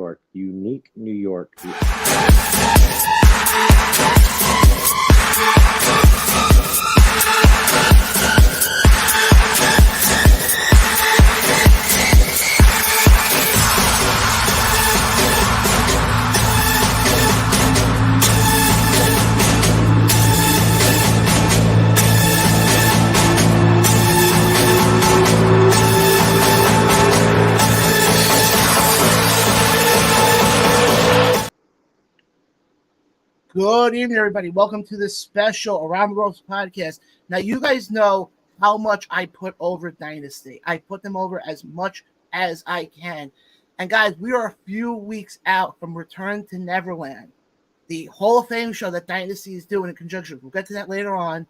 York. Unique New York. Good evening, everybody. Welcome to this special Around the Ropes podcast. Now, you guys know how much I put over Dynasty. I put them over as much as I can. And guys, we are a few weeks out from Return to Neverland, the Hall of Fame show that Dynasty is doing in conjunction. We'll get to that later on.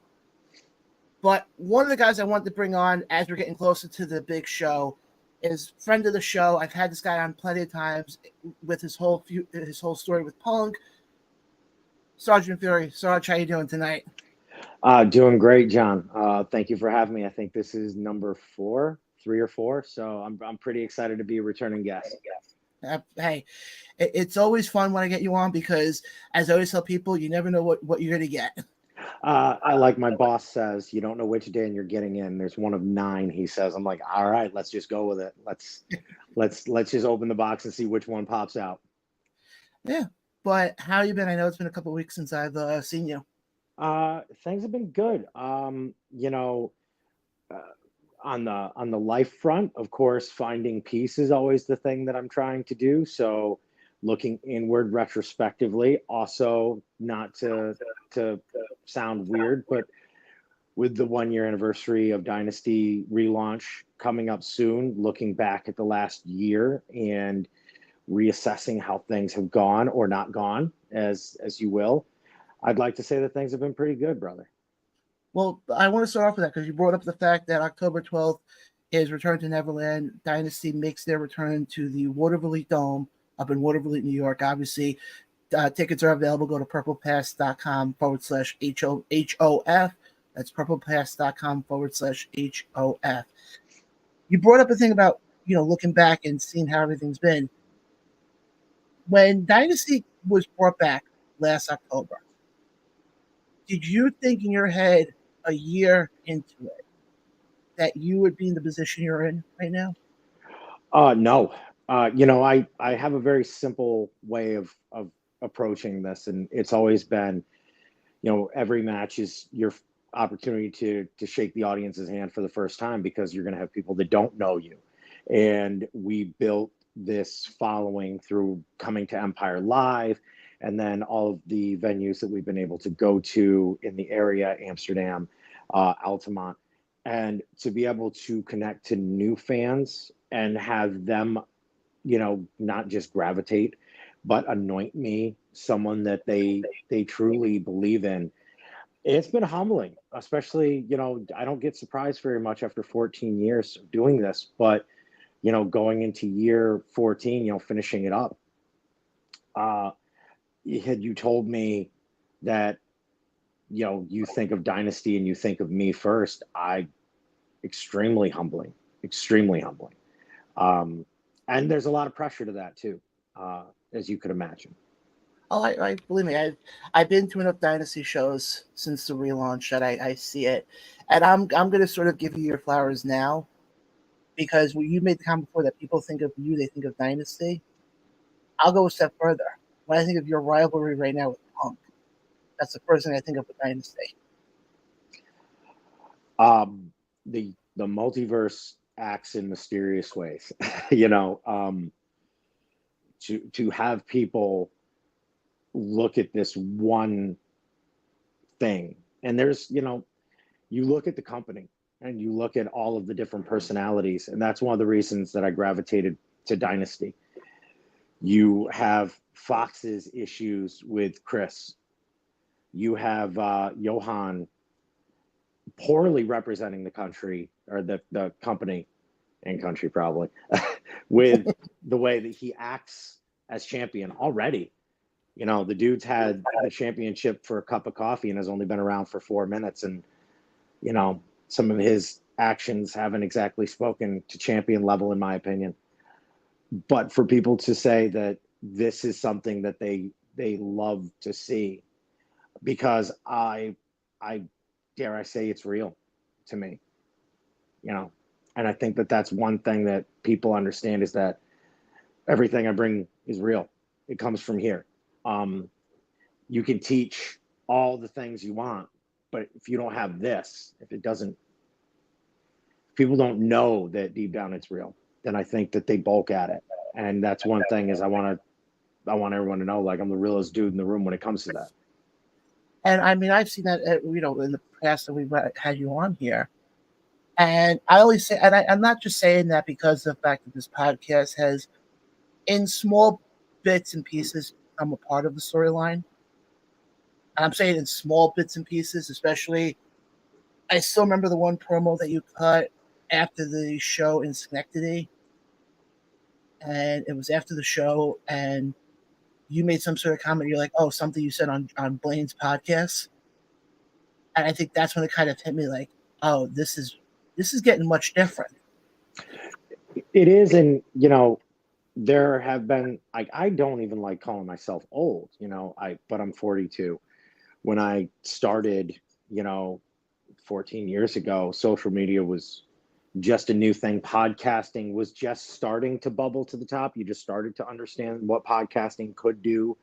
But one of the guys I want to bring on as we're getting closer to the big show is friend of the show. I've had this guy on plenty of times with his whole story with Punk. Sgt Fury. Sarge, how you doing tonight? Doing great, John. Thank you for having me. I think this is number 3 or 4. So I'm pretty excited to be a returning guest. Hey, it's always fun when I get you on because, as I always tell people, you never know what you're going to get. I like my boss says, you don't know which day and you're getting in. There's one of 9, he says. I'm like, all right, let's just go with it. Let's just open the box and see which one pops out. Yeah. But how you been? I know it's been a couple of weeks since I've seen you. Things have been good. On the life front, of course, finding peace is always the thing that I'm trying to do. So looking inward retrospectively, also not to sound weird, but with the 1-year anniversary of Dynasty relaunch coming up soon, looking back at the last year and reassessing how things have gone or not gone, as you will. I'd like to say that things have been pretty good, brother. Well, I want to start off with that because you brought up the fact that October 12th is Return to Neverland. Dynasty makes their return to the Waterville Dome up in Waterville, New York. Obviously, tickets are available. Go to purplepass.com/HOF. That's purplepass.com/HOF. You brought up a thing about, looking back and seeing how everything's been. When Dynasty was brought back last October, did you think in your head a year into it that you would be in the position you're in right now? No. I have a very simple way of approaching this, and it's always been, every match is your opportunity to shake the audience's hand for the first time because you're going to have people that don't know you. And we built this following through coming to Empire Live and then all of the venues that we've been able to go to in the area, Amsterdam, Altamont, and to be able to connect to new fans and have them, not just gravitate, but anoint me someone that they truly believe in. It's been humbling, especially, I don't get surprised very much after 14 years of doing this, but going into year 14, finishing it up, had you told me that, you think of Dynasty and you think of me first, extremely humbling. And there's a lot of pressure to that too, as you could imagine. Oh, I believe me. I've been to enough Dynasty shows since the relaunch that I see it, and I'm going to sort of give you your flowers now. Because when you made the comment before that people think of you, they think of Dynasty. I'll go a step further. When I think of your rivalry right now with Punk, that's the first thing I think of with Dynasty. The multiverse acts in mysterious ways. To have people look at this one thing, and there's, you look at the company. And you look at all of the different personalities, and that's one of the reasons that I gravitated to Dynasty. You have Fox's issues with Chris. You have Johan poorly representing the country, or the company and country probably, with the way that he acts as champion already. The dude's had the championship for a cup of coffee and has only been around for 4 minutes, and some of his actions haven't exactly spoken to champion level, in my opinion. But for people to say that this is something that they love to see, because I dare I say it's real to me, you know. And I think that that's one thing that people understand, is that everything I bring is real. It comes from here. You can teach all the things you want, but if you don't have this, if it doesn't, people don't know that deep down it's real, then I think that they bulk at it. And that's one thing, is I want everyone to know, like, I'm the realest dude in the room when it comes to that. And I mean, I've seen that, in the past that we've had you on here. And I always say, and I'm not just saying that because of the fact that this podcast has, in small bits and pieces, become a part of the storyline. I'm saying in small bits and pieces, especially. I still remember the one promo that you cut after the show in Schenectady. And it was after the show, and you made some sort of comment. You're like, oh, something you said on Blaine's podcast. And I think that's when it kind of hit me like, oh, this is getting much different. It is. And, there have been, like, I don't even like calling myself old, but I'm 42. When I started, 14 years ago, social media was just a new thing. Podcasting was just starting to bubble to the top. You just started to understand what podcasting could do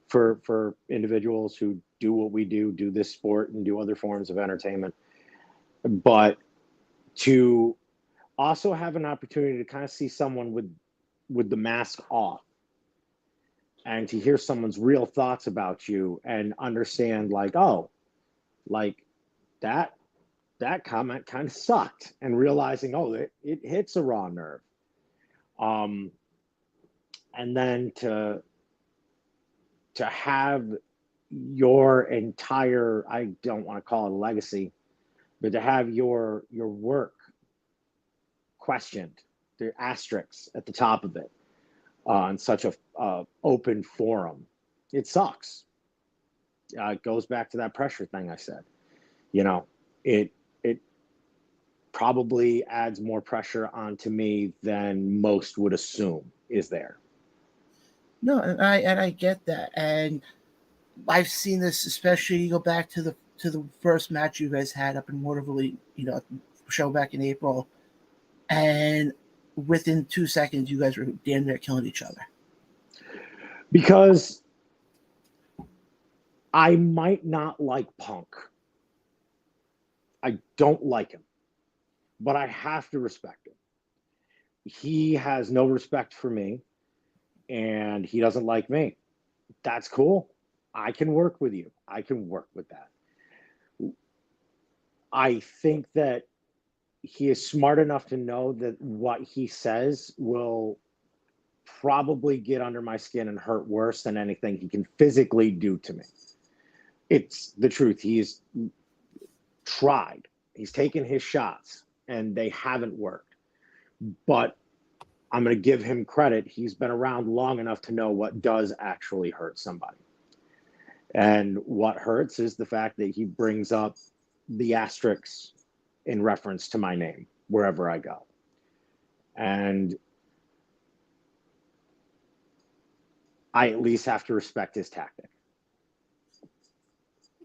for individuals who do what we do this sport and do other forms of entertainment. But to also have an opportunity to kind of see someone with the mask off, and to hear someone's real thoughts about you, and understand, like, oh, like that comment kind of sucked, and realizing, oh, it hits a raw nerve. And then to have your entire, I don't want to call it a legacy, but to have your work questioned, the asterisks at the top of it, on such a open forum, it sucks. It goes back to that pressure thing I said. It probably adds more pressure onto me than most would assume is there. No, and I get that, and I've seen this, especially you go back to the first match you guys had up in Waterville, show back in April, and within 2 seconds you guys were damn near killing each other. Because I might not like Punk. I don't like him, but I have to respect him. He has no respect for me, and he doesn't like me. That's cool. I can work with you. I can work with that. I think that he is smart enough to know that what he says will probably get under my skin and hurt worse than anything he can physically do to me. It's the truth. He's tried. He's taken his shots, and they haven't worked. But I'm going to give him credit. He's been around long enough to know what does actually hurt somebody. And what hurts is the fact that he brings up the asterisks in reference to my name wherever I go. And I at least have to respect his tactic.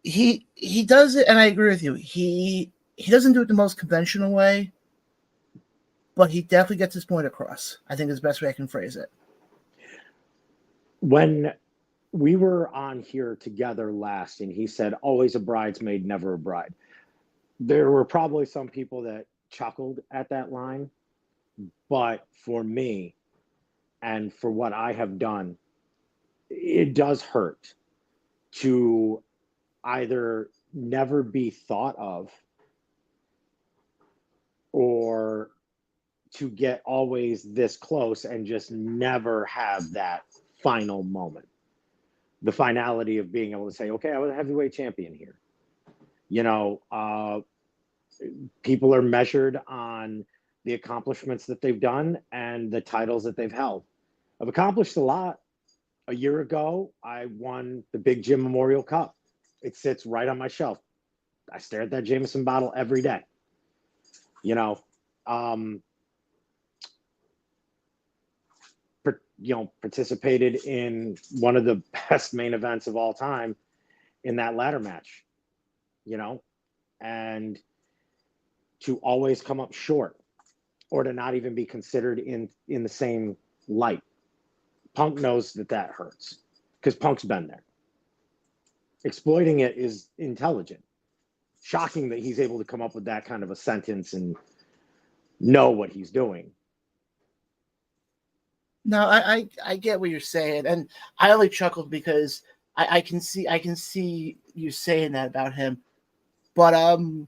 He does it, and I agree with you. He doesn't do it the most conventional way, but he definitely gets his point across. I think is the best way I can phrase it. When we were on here together last, and he said, always a bridesmaid, never a bride, there were probably some people that chuckled at that line. But for me, and for what I have done, it does hurt to either never be thought of, or to get always this close and just never have that final moment. The finality of being able to say, okay, I was a heavyweight champion here. People are measured on the accomplishments that they've done and the titles that they've held. I've accomplished a lot. A year ago, I won the Big Jim Memorial Cup. It sits right on my shelf. I stare at that Jameson bottle every day. participated in one of the best main events of all time in that ladder match, and to always come up short or to not even be considered in the same light. Punk knows that hurts because Punk's been there. Exploiting it is intelligent. Shocking that he's able to come up with that kind of a sentence and know what he's doing. No, I get what you're saying, and I only chuckled because I can see you saying that about him, but I want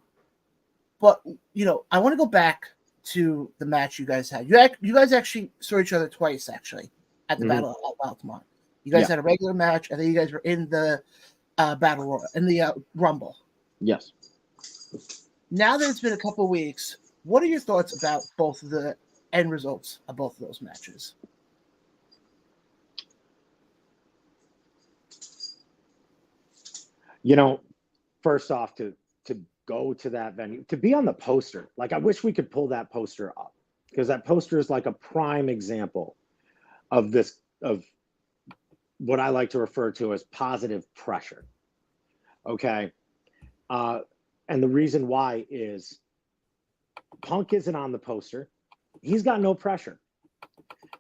to go back to the match you guys had. You guys actually saw each other twice actually at the Battle of Altamont. You guys had a regular match, and then you guys were in the Rumble. Yes. Now that it's been a couple of weeks, what are your thoughts about both of the end results of both of those matches? First off, to go to that venue, to be on the poster, like I wish we could pull that poster up, because that poster is like a prime example of what I like to refer to as positive pressure. Okay. And the reason why is Punk isn't on the poster. He's got no pressure.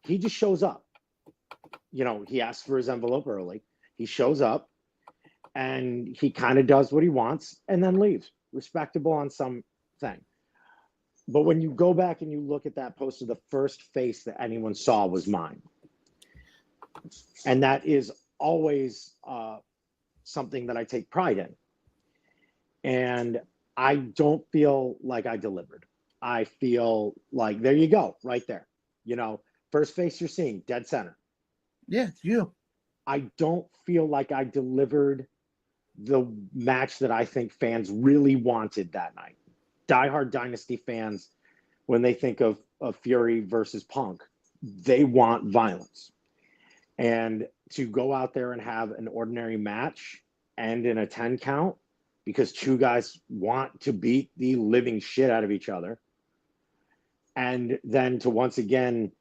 He just shows up. He asks for his envelope early. He shows up and he kind of does what he wants and then leaves. Respectable on some thing. But when you go back and you look at that poster, the first face that anyone saw was mine. And that is always something that I take pride in. And I don't feel like I delivered. I feel like, there you go, right there. First face you're seeing, dead center. Yeah, you. I don't feel like I delivered the match that I think fans really wanted that night. Diehard Dynasty fans, when they think of Fury versus Punk, they want violence. And to go out there and have an ordinary match end in a 10 count because two guys want to beat the living shit out of each other, and then to once again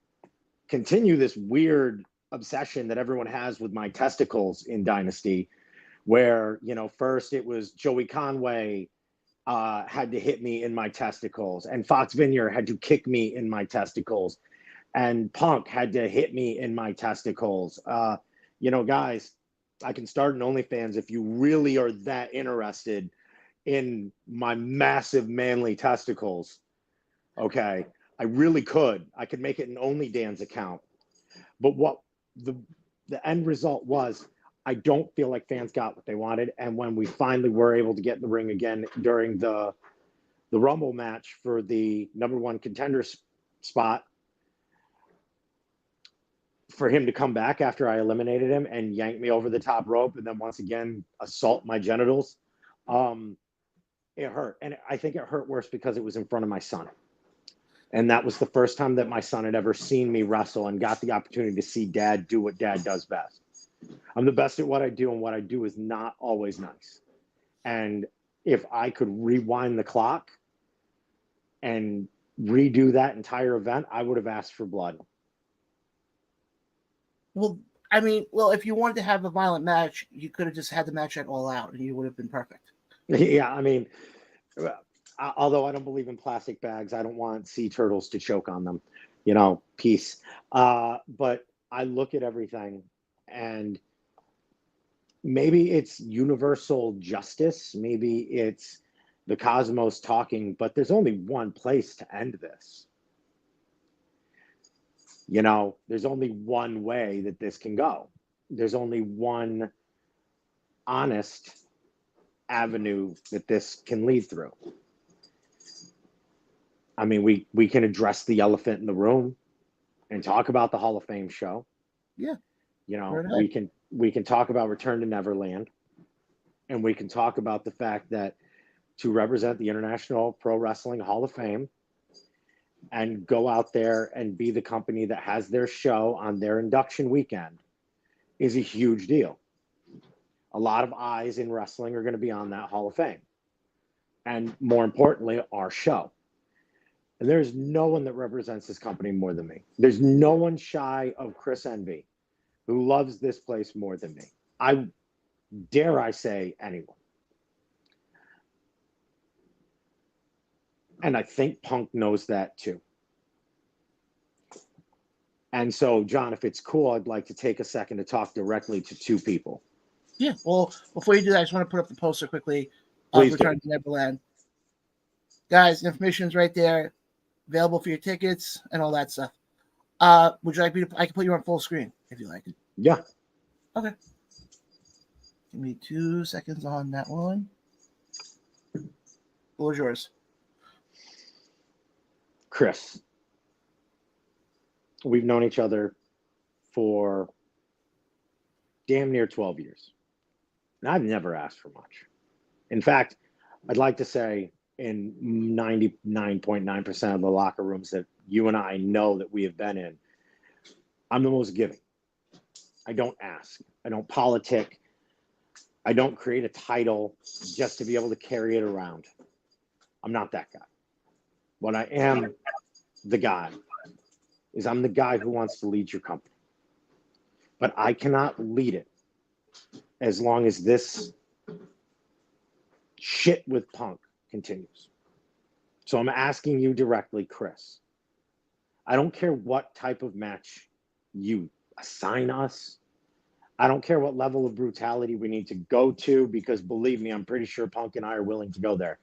continue this weird obsession that everyone has with my testicles in Dynasty, where, first it was Joey Conway had to hit me in my testicles, and Fox Vineyard had to kick me in my testicles, and Punk had to hit me in my testicles. Guys, I can start an OnlyFans if you really are that interested in my massive manly testicles. Okay, I really could. I could make it an OnlyDans account. But what the end result was, I don't feel like fans got what they wanted. And when we finally were able to get in the ring again during the Rumble match for the number one contender spot, for him to come back after I eliminated him and yank me over the top rope and then once again assault my genitals, it hurt. And I think it hurt worse because it was in front of my son. And that was the first time that my son had ever seen me wrestle and got the opportunity to see dad do what dad does best. I'm the best at what I do, and what I do is not always nice. And if I could rewind the clock and redo that entire event, I would have asked for blood. Well, if you wanted to have a violent match, you could have just had the match at All Out, and you would have been perfect. Yeah, although I don't believe in plastic bags, I don't want sea turtles to choke on them. Peace. But I look at everything, and maybe it's universal justice. Maybe it's the cosmos talking, but there's only one place to end this. There's only one way that this can go. There's only one honest avenue that this can lead through. We can address the elephant in the room and talk about the Hall of Fame show. Yeah. We can talk about Return to Neverland, and we can talk about the fact that to represent the International Pro Wrestling Hall of Fame and go out there and be the company that has their show on their induction weekend is a huge deal. A lot of eyes in wrestling are going to be on that Hall of Fame. And more importantly, our show. And there's no one that represents this company more than me. There's no one shy of Chris Envy who loves this place more than me. I say anyone. And I think Punk knows that too. And so, John, if it's cool, I'd like to take a second to talk directly to two people. Yeah, well, before you do that, I just want to put up the poster quickly of Please Return to Neverland. Guys, information is right there, available for your tickets and all that stuff. Would you like me to? I can put you on full screen if you like. Yeah. Okay. Give me 2 seconds on that one. What was yours? Chris. We've known each other for damn near 12 years. And I've never asked for much. In fact, I'd like to say in 99.9% of the locker rooms that you and I know that we have been in, I'm the most giving. I don't ask. I don't politic. I don't create a title just to be able to carry it around. I'm not that guy. What I am the guy is I'm the guy who wants to lead your company. But I cannot lead it as long as this shit with Punk continues. So I'm asking you directly, Chris. I don't care what type of match you assign us. I don't care what level of brutality we need to go to, because believe me, I'm pretty sure Punk and I are willing to go there.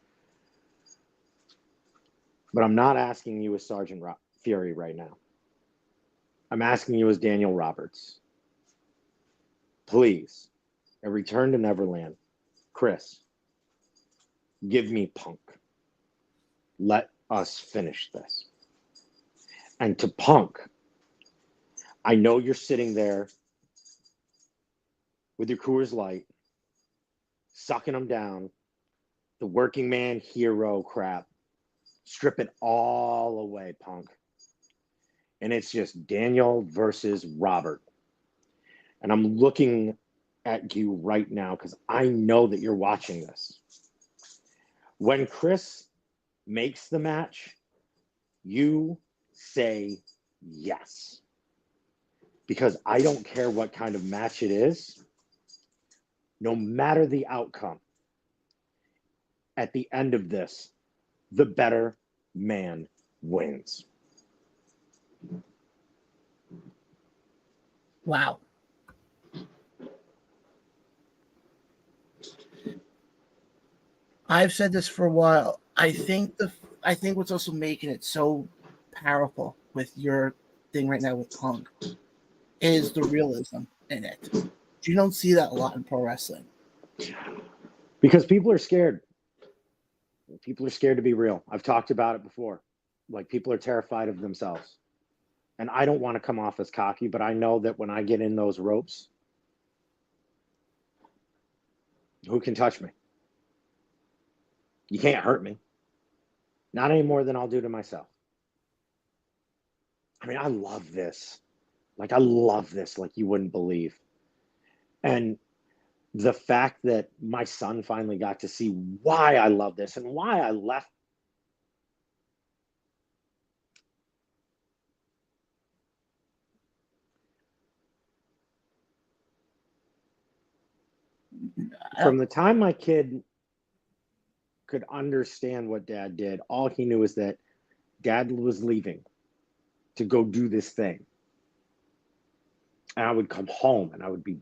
But I'm not asking you as Sgt. Fury right now. I'm asking you as Daniel Roberts. Please, a Return to Neverland, Chris, give me Punk. Let us finish this. And to Punk, I know you're sitting there with your Coors Light, sucking them down, the working man hero crap. Strip it all away, Punk. And it's just Daniel versus Robert. And I'm looking at you right now because I know that you're watching this. When Chris makes the match, you say yes. Because I don't care what kind of match it is, no matter the outcome, at the end of this, the better man wins. Wow. I've said this for a while. I think what's also making it so powerful with your thing right now with Punk is the realism in it. You don't see that a lot in pro wrestling. Because people are scared. People are scared to be real. I've talked about it before. Like, people are terrified of themselves. And I don't want to come off as cocky, but I know that when I get in those ropes, who can touch me? You can't hurt me. Not any more than I'll do to myself. I mean, I love this. I love this like you wouldn't believe. And the fact that my son finally got to see why I love this and why I left. From the time my kid could understand what Dad did, all he knew is that Dad was leaving to go do this thing. And I would come home and I would be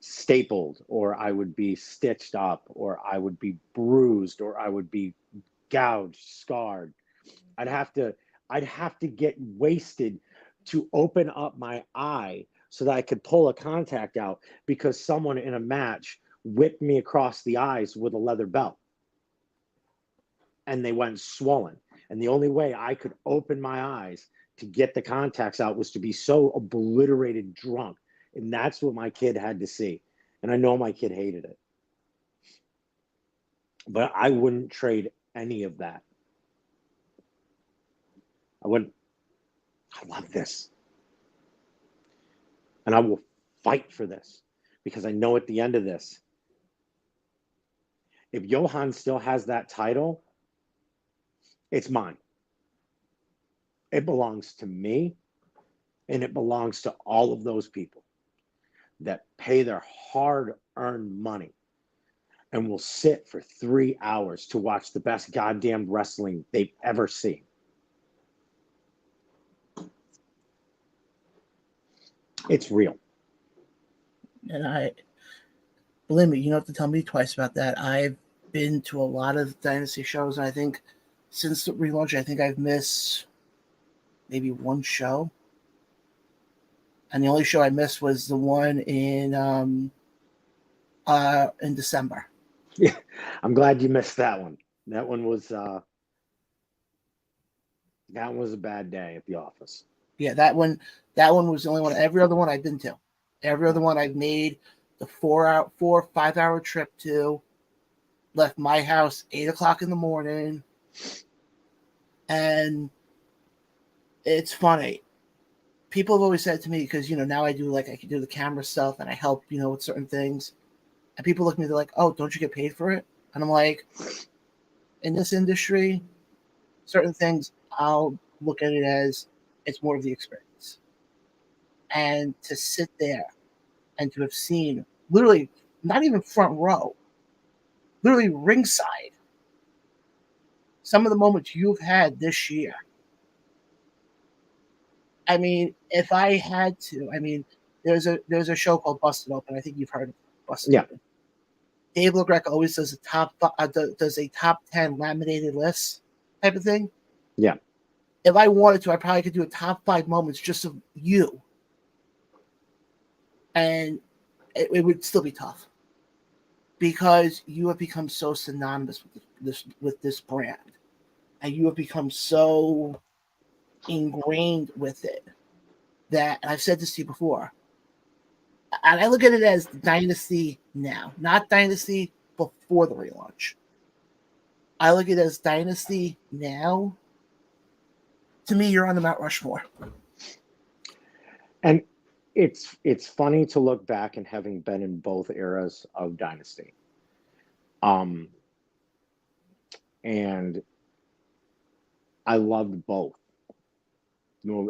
stapled, or I would be stitched up, or I would be bruised, or I would be gouged, scarred. I'd have to get wasted to open up my eye so that I could pull a contact out because someone in a match whipped me across the eyes with a leather belt. And they went swollen. And the only way I could open my eyes to get the contacts out was to be so obliterated drunk. And that's what my kid had to see. And I know my kid hated it. But I wouldn't trade any of that. I love this. And I will fight for this because I know at the end of this, if Johan still has that title, it's mine. It belongs to me, and it belongs to all of those people that pay their hard-earned money and will sit for 3 hours to watch the best goddamn wrestling they've ever seen. It's real. And believe me, you don't have to tell me twice about that. I've been to a lot of Dynasty shows, and I think since the relaunch, I think I've missed maybe one show. And the only show I missed was the one in December. Yeah, I'm glad you missed that one. That one was a bad day at the office. Yeah, that one was the only one. Every other one I've been to. Every other one I've made the 4 or 5 hour trip to. Left my house 8:00 in the morning. And it's funny. People have always said to me, because now I can do the camera stuff and I help, with certain things. And people look at me, they're like, "Oh, don't you get paid for it?" And I'm like, in this industry, certain things I'll look at it as it's more of the experience. And to sit there and to have seen literally not even front row, literally ringside, some of the moments you've had this year. I mean, if I had to, there's a show called Busted Open. I think you've heard of Busted Yeah. Open. Dave LaGreca always does a top 10 laminated list type of thing. Yeah. If I wanted to, I probably could do a top 5 moments just of you, and it would still be tough because you have become so synonymous with this brand, and you have become so ingrained with it that, and I've said this to you before, and I look at it as Dynasty now, not Dynasty before the relaunch. I look at it as Dynasty now. To me, you're on the Mount Rushmore. And it's funny to look back and having been in both eras of Dynasty. And I loved both.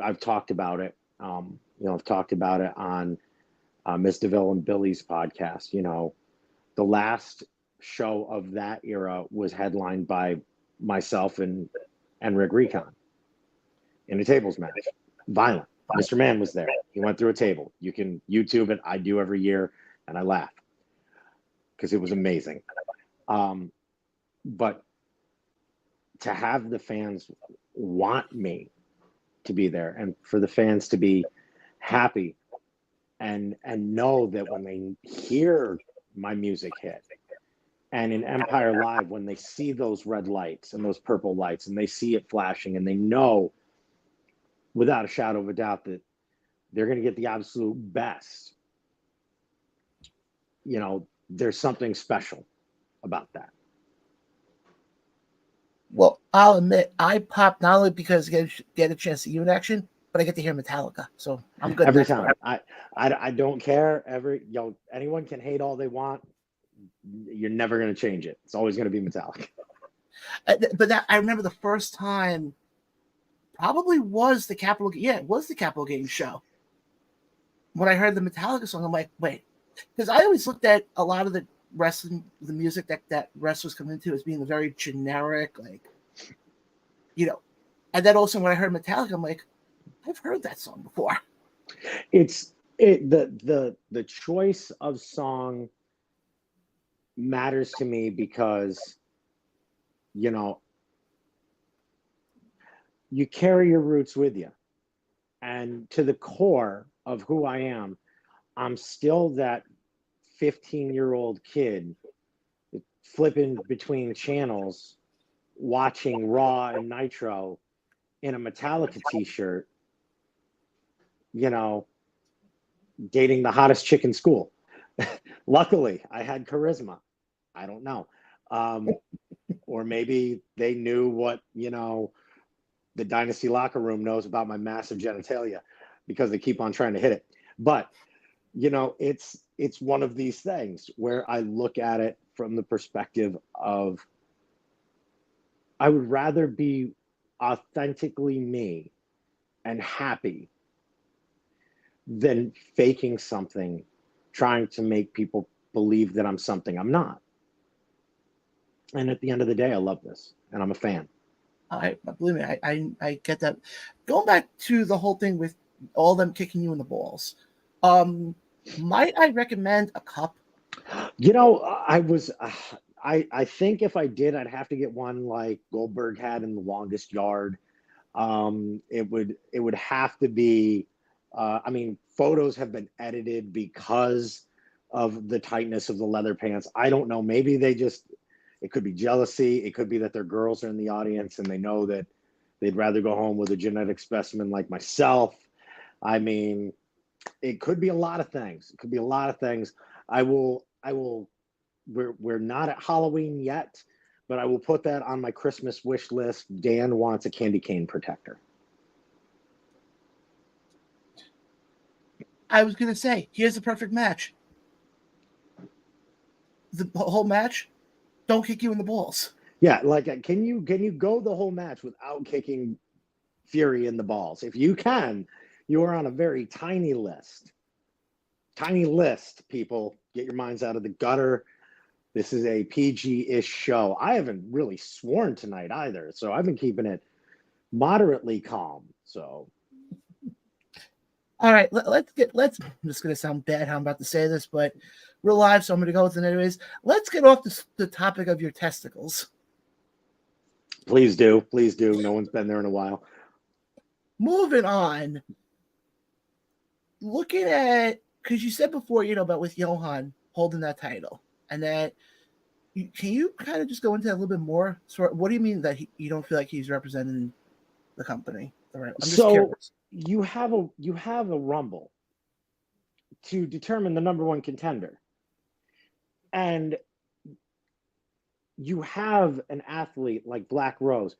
I've talked about it. I've talked about it on Miss DeVille and Billy's podcast. The last show of that era was headlined by myself and Rick Recon in a tables match. Violent. Mr. Man was there. He went through a table. You can YouTube it. I do every year, and I laugh because it was amazing. But to have the fans want me to be there, and for the fans to be happy and know that when they hear my music hit, and in Empire Live, when they see those red lights and those purple lights and they see it flashing, and they know without a shadow of a doubt that they're going to get the absolute best, there's something special about that. Well, I'll admit, I pop not only because I get a chance to see you in action, but I get to hear Metallica, so I'm good every time. I don't care. Anyone can hate all they want. You're never going to change it. It's always going to be Metallica. But I remember the first time, probably was the Capital. Yeah, it was the Capital Games show. When I heard the Metallica song, I'm like, wait, because I always looked at a lot of the wrestling, the music that wrestlers come into as being very generic, and then also when I heard Metallica, I'm like, I've heard that song before. The choice of song matters to me because you carry your roots with you, and to the core of who I am, I'm still that 15-year-old kid flipping between channels, watching Raw and Nitro in a Metallica t-shirt, dating the hottest chick in school. Luckily, I had charisma. I don't know. Or maybe they knew what, the Dynasty locker room knows about my massive genitalia because they keep on trying to hit it. But, it's one of these things where I look at it from the perspective of I would rather be authentically me and happy than faking something, trying to make people believe that I'm something I'm not. And at the end of the day, I love this, and I'm a fan. I believe me, I get that. Going back to the whole thing with all them kicking you in the balls, might I recommend a cup? You know, I think if I did, I'd have to get one like Goldberg had in The Longest Yard. It would have to be. I mean, photos have been edited because of the tightness of the leather pants. I don't know. Maybe they just. It could be jealousy. It could be that their girls are in the audience and they know that they'd rather go home with a genetic specimen like myself. I mean, it could be a lot of things. It could be a lot of things. I will. We're not at Halloween yet, but I will put that on my Christmas wish list. Dan wants a candy cane protector. I was gonna say, here's the perfect match. The whole match, don't kick you in the balls. Yeah, like can you go the whole match without kicking Fury in the balls? If you can, you are on a very tiny list. Tiny list, people. Get your minds out of the gutter. This is a PG-ish show. I haven't really sworn tonight either, so I've been keeping it moderately calm. So, all right, let's. I'm just gonna sound bad how I'm about to say this, but we're live, so I'm gonna go with it anyways. Let's get off the topic of your testicles. please do, please do. No one's been there in a while. Moving on. Looking at, because you said before, about with Johan holding that title, and that can you kind of just go into that a little bit more? So, what do you mean that you don't feel like he's representing the company? All right, I'm just curious. You have a rumble to determine the number one contender, and you have an athlete like Black Rose,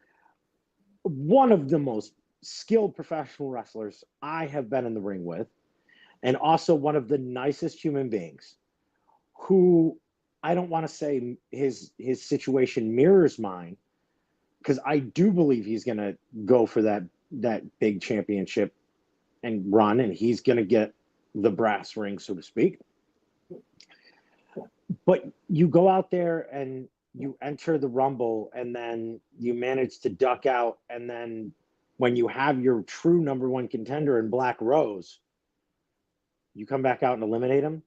one of the most skilled professional wrestlers I have been in the ring with, and also one of the nicest human beings, who I don't want to say his situation mirrors mine, because I do believe he's going to go for that big championship and run, and he's going to get the brass ring, so to speak. But you go out there and you enter the Rumble, and then you manage to duck out, and then when you have your true number one contender in Black Rose, you come back out and eliminate him.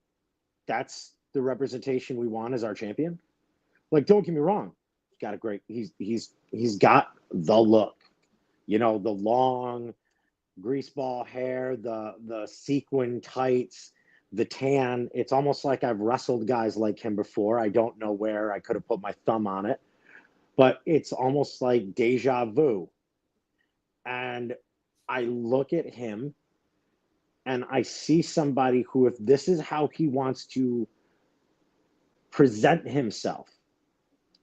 That's the representation we want as our champion. Like, don't get me wrong, he's got a great. He's got the look, the long greaseball hair, the sequin tights, the tan. It's almost like I've wrestled guys like him before. I don't know where I could have put my thumb on it, but it's almost like deja vu. And I look at him and I see somebody who, if this is how he wants to present himself,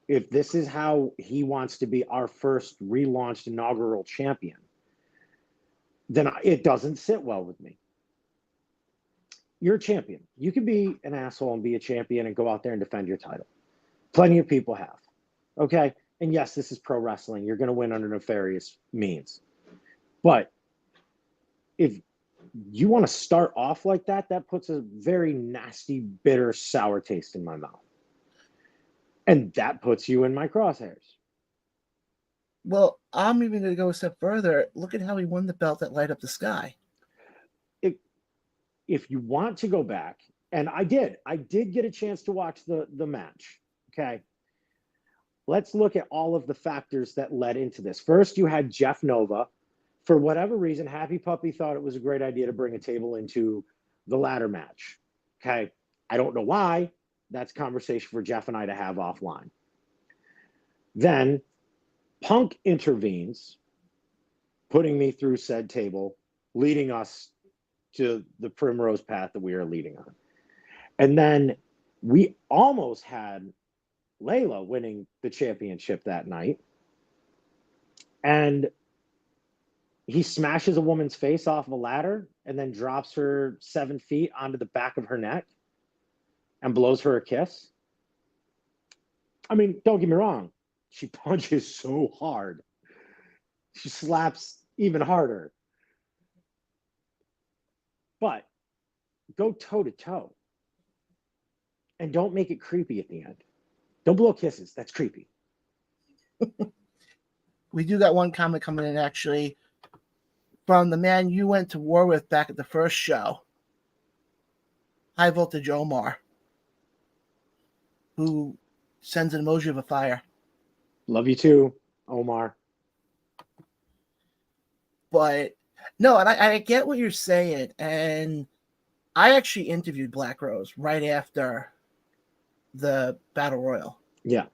if this is how he wants to be our first relaunched inaugural champion, then it doesn't sit well with me. You're a champion. You can be an asshole and be a champion and go out there and defend your title. Plenty of people have. Okay? And yes, this is pro wrestling. You're going to win under nefarious means. But if you want to start off like that, that puts a very nasty, bitter, sour taste in my mouth. And that puts you in my crosshairs. Well, I'm even going to go a step further. Look at how he won the belt that light up the sky. If you want to go back, and I did get a chance to watch the match. Okay. Let's look at all of the factors that led into this. First, you had Jeff Nova. For whatever reason, Happy Puppy thought it was a great idea to bring a table into the ladder match. Okay. I don't know why. That's a conversation for Jeff and I to have offline. Then Punk intervenes, putting me through said table, leading us to the primrose path that we are leading on. And then we almost had Layla winning the championship that night. And he smashes a woman's face off of a ladder and then drops her 7 feet onto the back of her neck and blows her a kiss. I mean, don't get me wrong. She punches so hard. She slaps even harder. but go toe to toe, and don't make it creepy at the end. Don't blow kisses. That's creepy. We do got one comment coming in actually from the man you went to war with back at the first show, High Voltage Omar, who sends an emoji of a fire. Love you too, Omar. But no, and I get what you're saying. And I actually interviewed Black Rose right after the Battle Royal. Yeah.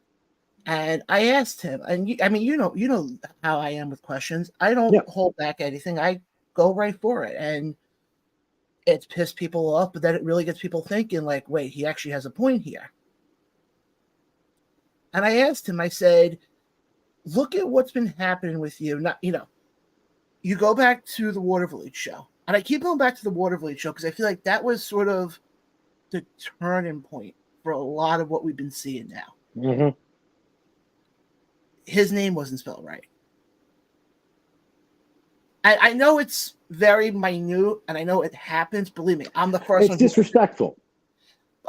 And I asked him, and you know how I am with questions. I don't hold back anything. I go right for it. And it's pissed people off, but then it really gets people thinking, like, wait, he actually has a point here. And I asked him, I said, look at what's been happening with you. Not, you go back to the Watervliet show. And I keep going back to the Watervliet show because I feel like that was sort of the turning point for a lot of what we've been seeing now. Mm-hmm. His name wasn't spelled right. I know it's very minute, and I know it happens. Believe me, I'm the first one. It's disrespectful.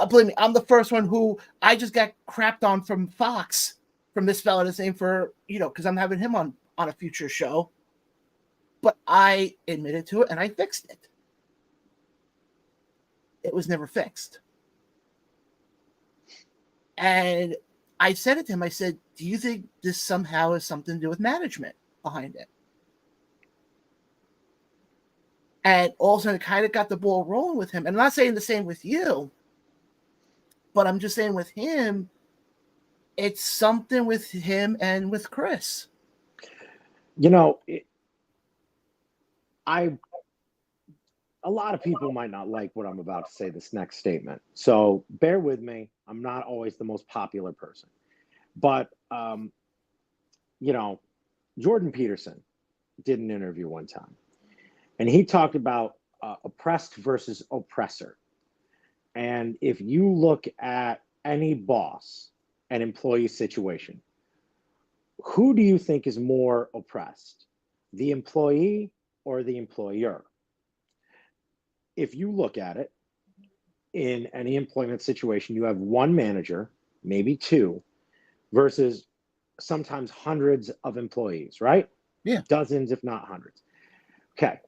Believe me, I'm the first one who I just got crapped on from Fox for misspelling his name for, because I'm having him on a future show. But I admitted to it, and I fixed it. It was never fixed. And I said it to him. I said, do you think this somehow has something to do with management behind it? And all of a sudden, it kind of got the ball rolling with him. And I'm not saying the same with you, but I'm just saying with him, it's something with him and with Chris. A lot of people might not like what I'm about to say, this next statement. So bear with me. I'm not always the most popular person. But, Jordan Peterson did an interview one time. And he talked about oppressed versus oppressor. And if you look at any boss and employee situation, who do you think is more oppressed? The employee or the employer? If you look at it in any employment situation, you have one manager, maybe two, versus sometimes hundreds of employees, right? Yeah. Dozens, if not hundreds. Okay.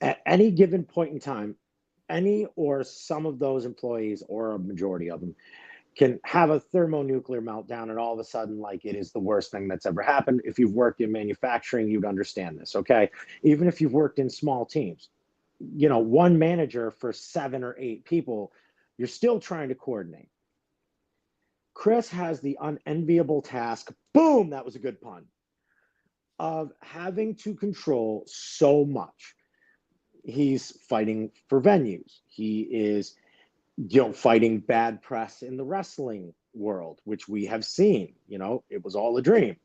At any given point in time, any or some of those employees, or a majority of them, can have a thermonuclear meltdown, and all of a sudden, like, it is the worst thing that's ever happened. If you've worked in manufacturing, you'd understand this, okay? Even if you've worked in small teams, one manager for 7 or 8 people, you're still trying to coordinate. Chris has the unenviable task, boom, that was a good pun, of having to control so much. He's fighting for venues. He is, fighting bad press in the wrestling world, which we have seen. It was all a dream.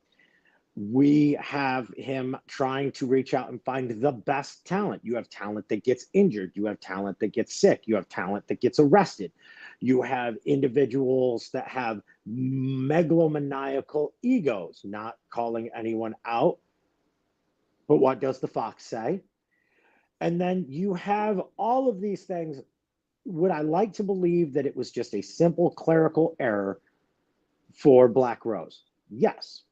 We have him trying to reach out and find the best talent. You have talent that gets injured. You have talent that gets sick. You have talent that gets arrested. You have individuals that have megalomaniacal egos, not calling anyone out. But what does the Fox say? And then you have all of these things. Would I like to believe that it was just a simple clerical error for Black Rose? Yes.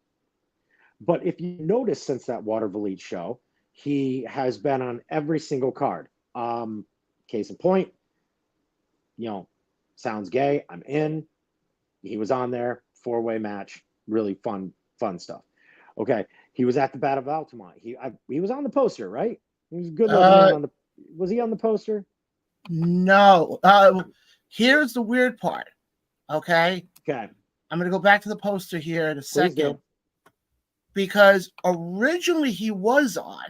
But if you notice, since that Watervliet show, he has been on every single card. Case in point, sounds gay, I'm in. He was on there, 4-way match, really fun stuff. Okay, he was at the Battle of Altamont. He was on the poster, right? He was a good looking man on the. Was he on the poster? No. Here's the weird part. Okay. Okay. I'm going to go back to the poster here in a second. Please do. Because originally he was on.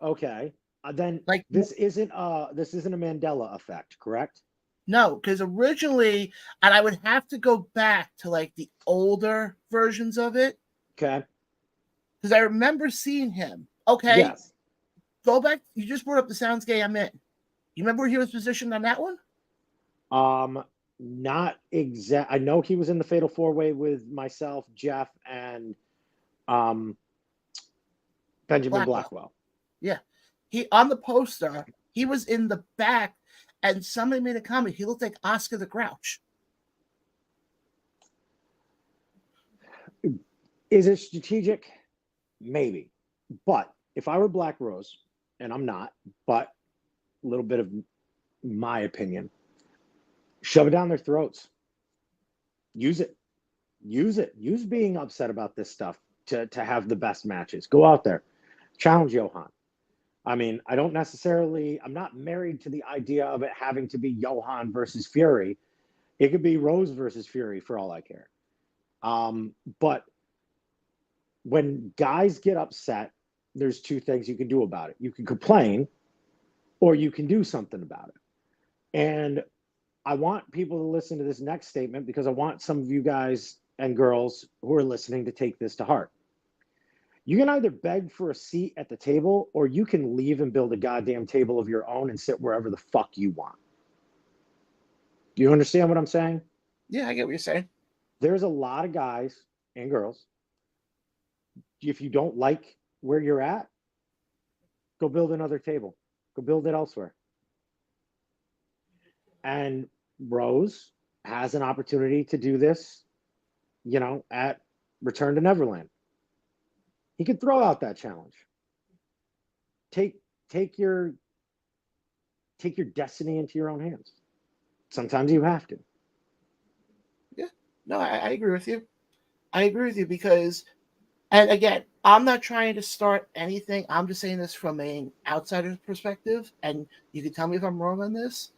Okay. Then this isn't a Mandela effect, correct? No, because originally, and I would have to go back to the older versions of it. Okay. Because I remember seeing him. Okay. Yes. Go back. You just brought up the Sounds Gay I'm in. You remember where he was positioned on that one? Not exact. I know he was in the Fatal 4-Way with myself, Jeff, and Benjamin Blackwell. Yeah. He on the poster, He was in the back, and somebody made a comment. He looked like Oscar the Grouch. Is it strategic? Maybe. But if I were Black Rose, and I'm not, but a little bit of my opinion, shove it down their throats. Use it. Use it. Use being upset about this stuff to have the best matches. Go out there. Challenge Johan. I mean, I'm not married to the idea of it having to be Johan versus Fury. It could be Rose versus Fury for all I care. But when guys get upset, there's two things you can do about it. You can complain or you can do something about it. And I want people to listen to this next statement because I want some of you guys and girls who are listening to take this to heart. You can either beg for a seat at the table or you can leave and build a goddamn table of your own and sit wherever the fuck you want. Do you understand what I'm saying? Yeah, I get what you're saying. There's a lot of guys and girls. If you don't like where you're at, go build another table. Go build it elsewhere. And Rose has an opportunity to do this, at Return to Neverland. He could throw out that challenge. Take your destiny into your own hands. Sometimes you have to. Yeah, no, I agree with you. I agree with you because, and again, I'm not trying to start anything. I'm just saying this from an outsider's perspective, and you can tell me if I'm wrong on this.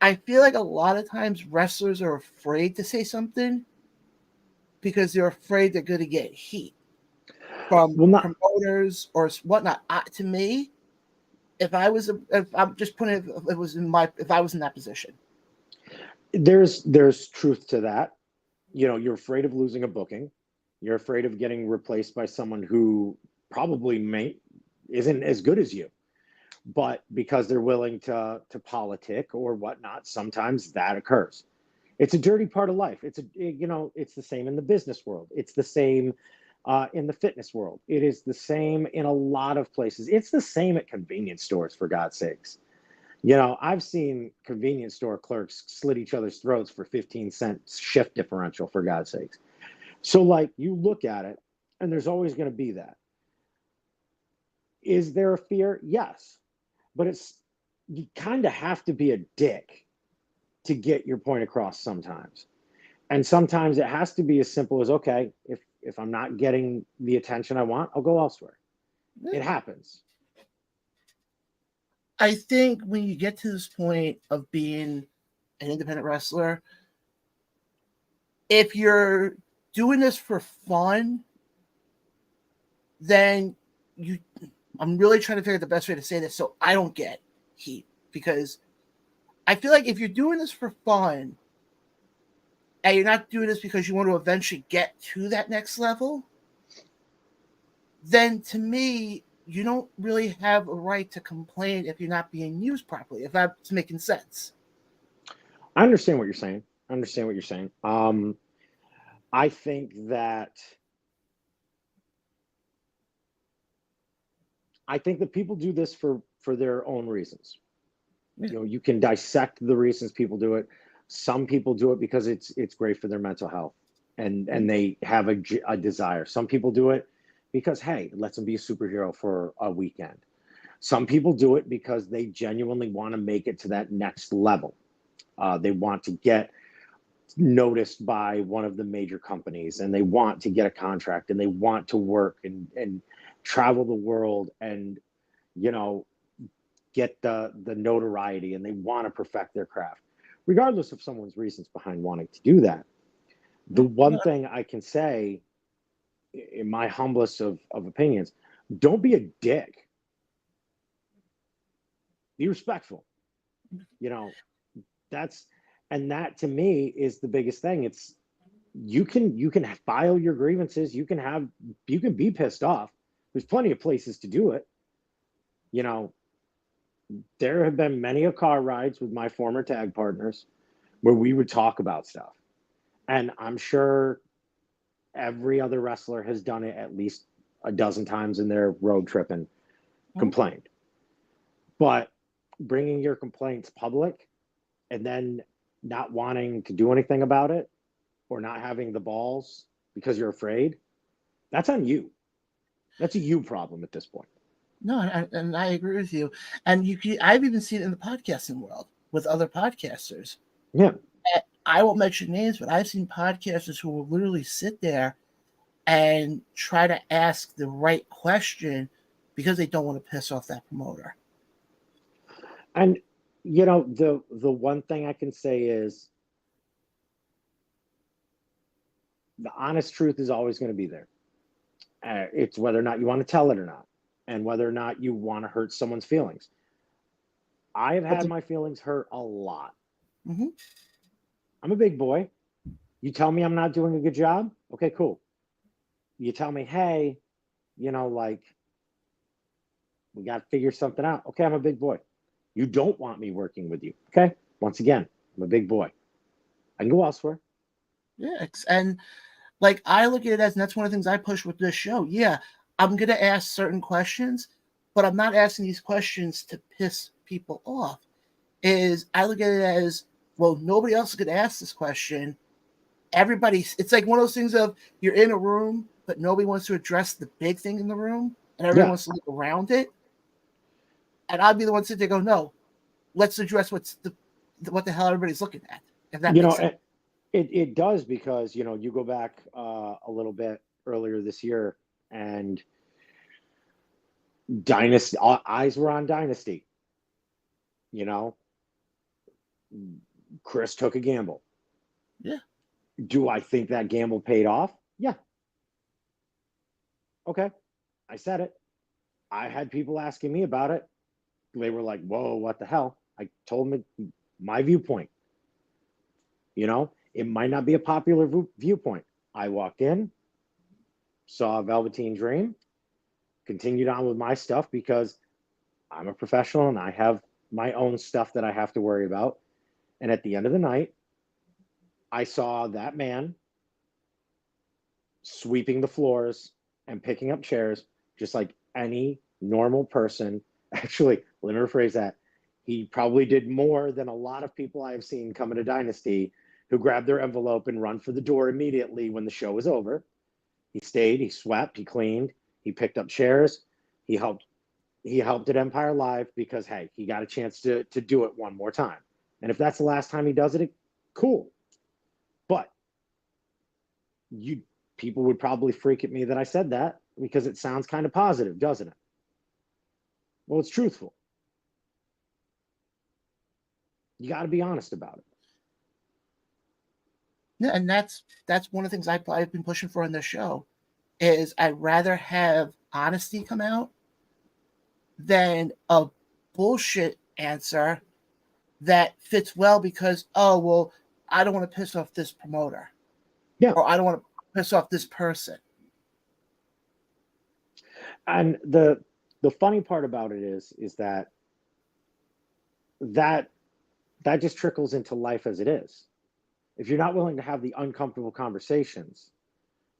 I feel like a lot of times wrestlers are afraid to say something because they're afraid they're going to get heat from promoters or whatnot. To me, if I'm just putting it, if I was in that position, there's truth to that. You're afraid of losing a booking. You're afraid of getting replaced by someone who probably isn't as good as you. But because they're willing to politic or whatnot, sometimes that occurs. It's a dirty part of life. It's the same in the business world. It's the same in the fitness world. It is the same in a lot of places. It's the same at convenience stores, for God's sakes. I've seen convenience store clerks slit each other's throats for 15-cent shift differential, for God's sakes. So, you look at it, and there's always going to be that. Is there a fear? Yes. But you kind of have to be a dick to get your point across sometimes. And sometimes it has to be as simple as, okay, if I'm not getting the attention I want, I'll go elsewhere. It happens. I think when you get to this point of being an independent wrestler, if you're doing this for fun, then I'm really trying to figure out the best way to say this so I don't get heat, because I feel like if you're doing this for fun and you're not doing this because you want to eventually get to that next level, then to me, you don't really have a right to complain if you're not being used properly, if that's making sense. I understand what you're saying. I think that people do this for their own reasons. Yeah. You can dissect the reasons people do it. Some people do it because it's great for their mental health and they have a desire. Some people do it because, hey, it lets them be a superhero for a weekend. Some people do it because they genuinely want to make it to that next level. They want to get noticed by one of the major companies, and they want to get a contract, and they want to work and travel the world and, get the notoriety, and they want to perfect their craft, regardless of someone's reasons behind wanting to do that. The one thing I can say, in my humblest of opinions, don't be a dick. Be respectful. That to me is the biggest thing. It's you can file your grievances. You can be pissed off. There's plenty of places to do it. There have been many car rides with my former tag partners where we would talk about stuff. And I'm sure every other wrestler has done it at least a dozen times in their road trip and complained. But bringing your complaints public and then not wanting to do anything about it or not having the balls because you're afraid, that's on you. That's a you problem at this point. No, and I agree with you. And I've even seen it in the podcasting world with other podcasters. Yeah. I won't mention names, but I've seen podcasters who will literally sit there and try to ask the right question because they don't want to piss off that promoter. And the one thing I can say is the honest truth is always going to be there. It's whether or not you want to tell it or not, and whether or not you want to hurt someone's feelings. I have had my feelings hurt a lot. Mm-hmm. I'm a big boy. You tell me I'm not doing a good job. Okay, cool. You tell me, hey, like, we got to figure something out. Okay, I'm a big boy. You don't want me working with you. Okay, once again, I'm a big boy. I can go elsewhere. Yeah, and like I look at it as, and that's one of the things I push with this show. Yeah, I'm gonna ask certain questions, but I'm not asking these questions to piss people off. I look at it as, well, nobody else is gonna ask this question. It's like one of those things of, you're in a room, but nobody wants to address the big thing in the room, and everyone wants to look around it. And I'll be the one to sit there and go, no, let's address what the hell everybody's looking at. If that makes sense. It does, because you go back a little bit earlier this year, and Dynasty, eyes were on Dynasty. Chris took a gamble. Yeah. Do I think that gamble paid off? Yeah. Okay. I said it. I had people asking me about it. They were like, whoa, what the hell? I told them my viewpoint. It might not be a popular viewpoint. I walked in, saw Velveteen Dream, continued on with my stuff because I'm a professional and I have my own stuff that I have to worry about. And at the end of the night, I saw that man sweeping the floors and picking up chairs just like any normal person. Actually, let me rephrase that. He probably did more than a lot of people I've seen come into Dynasty who grabbed their envelope and run for the door immediately when the show was over. He stayed, he swept, he cleaned, he picked up chairs, he helped at Empire Live because, hey, he got a chance to do it one more time. And if that's the last time he does it, cool. But people would probably freak at me that I said that because it sounds kind of positive, doesn't it? Well, it's truthful. You got to be honest about it. Yeah, and that's one of the things I've been pushing for in this show, is I'd rather have honesty come out than a bullshit answer that fits well because, oh, well, I don't want to piss off this promoter. Yeah. Or I don't want to piss off this person. And the funny part about it is that just trickles into life as it is. If you're not willing to have the uncomfortable conversations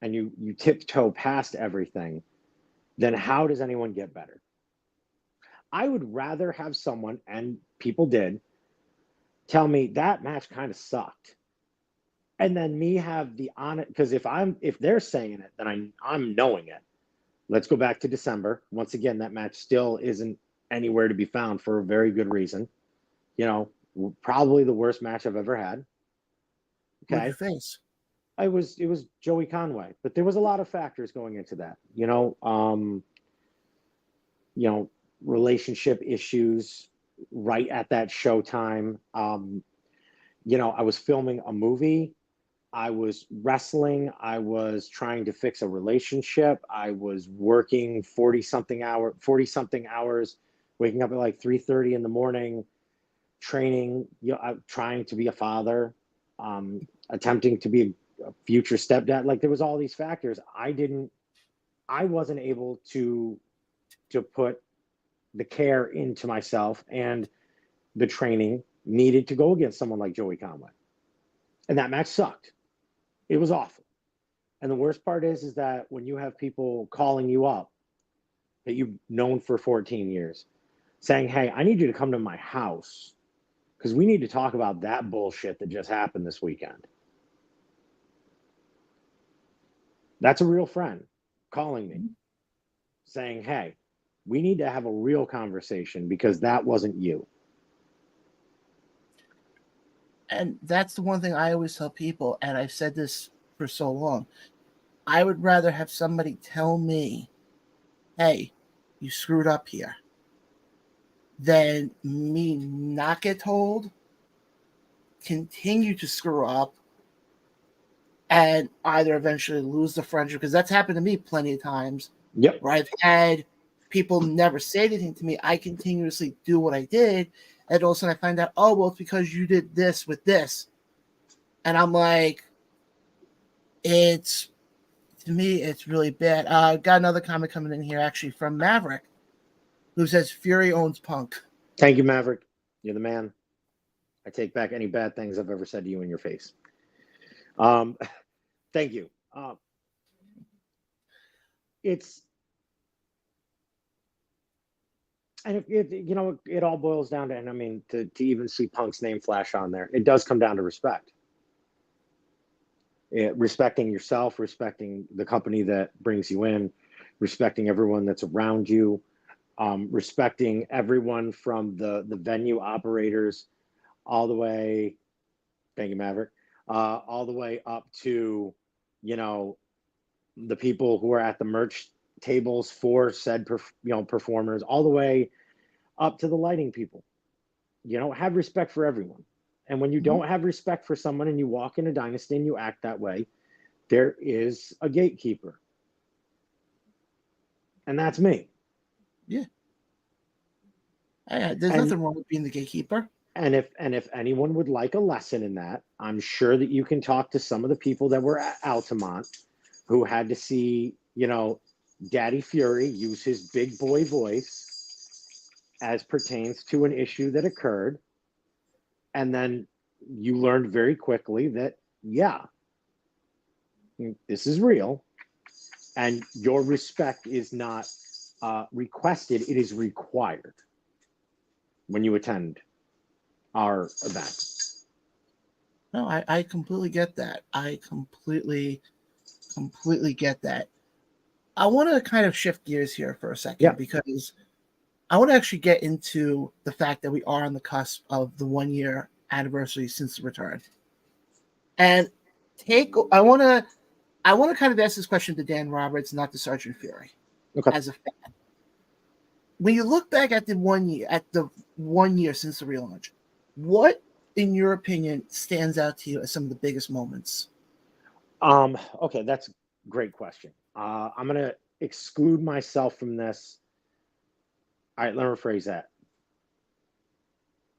and you tiptoe past everything, then how does anyone get better? I would rather have someone, and people did, tell me that match kind of sucked. And then me have the honest, because if they're saying it, then I'm knowing it. Let's go back to December. Once again, that match still isn't anywhere to be found for a very good reason. Probably the worst match I've ever had. Okay. With your face. It was Joey Conway, but there was a lot of factors going into that. Relationship issues right at that showtime. I was filming a movie. I was wrestling. I was trying to fix a relationship. I was working 40 something hours, waking up at like 3:30 in the morning, training, trying to be a father, attempting to be a future stepdad. Like, there was all these factors. I wasn't able to put the care into myself and the training needed to go against someone like Joey Conway. And that match sucked. It was awful. And the worst part is that when you have people calling you up that you've known for 14 years, saying, hey, I need you to come to my house because we need to talk about that bullshit that just happened this weekend. That's a real friend calling me saying, hey, we need to have a real conversation because that wasn't you. And that's the one thing I always tell people, and I've said this for so long. I would rather have somebody tell me, hey, you screwed up here, than me not get told, continue to screw up, and either eventually lose the friendship, because that's happened to me plenty of times. Yep. Where I've had people never say anything to me. I continuously do what I did, and all of a sudden I find out, oh, well, it's because you did this with this. And I'm like, to me, it's really bad. Got another comment coming in here, actually, from Maverick, who says Fury owns Punk. Thank you, Maverick. You're the man. I take back any bad things I've ever said to you in your face. Thank you. And it all boils down to, and I mean, to even see Punk's name flash on there, it does come down to respect. Respecting yourself, respecting the company that brings you in, respecting everyone that's around you, respecting everyone from the venue operators all the way, thank you, Maverick, all the way up to, the people who are at the merch tables for said, performers, all the way up to the lighting people. Have respect for everyone. And when you don't have respect for someone and you walk in a Dynasty and you act that way, there is a gatekeeper. And that's me. Yeah. There's nothing wrong with being the gatekeeper. And if anyone would like a lesson in that, I'm sure that you can talk to some of the people that were at Altamont who had to see, Daddy Fury use his big boy voice as pertains to an issue that occurred. And then you learned very quickly that, yeah, this is real. And your respect is not requested, it is required when you attend our event. No, I completely get that. I completely get that. I want to kind of shift gears here for a second because I want to actually get into the fact that we are on the cusp of the 1 year anniversary since the return. And I want to kind of ask this question to Dan Roberts, not to Sgt Fury, as a fan. When you look back at the 1 year since the relaunch, what, in your opinion, stands out to you as some of the biggest moments? Okay, that's a great question. I'm going to exclude myself from this. All right, let me rephrase that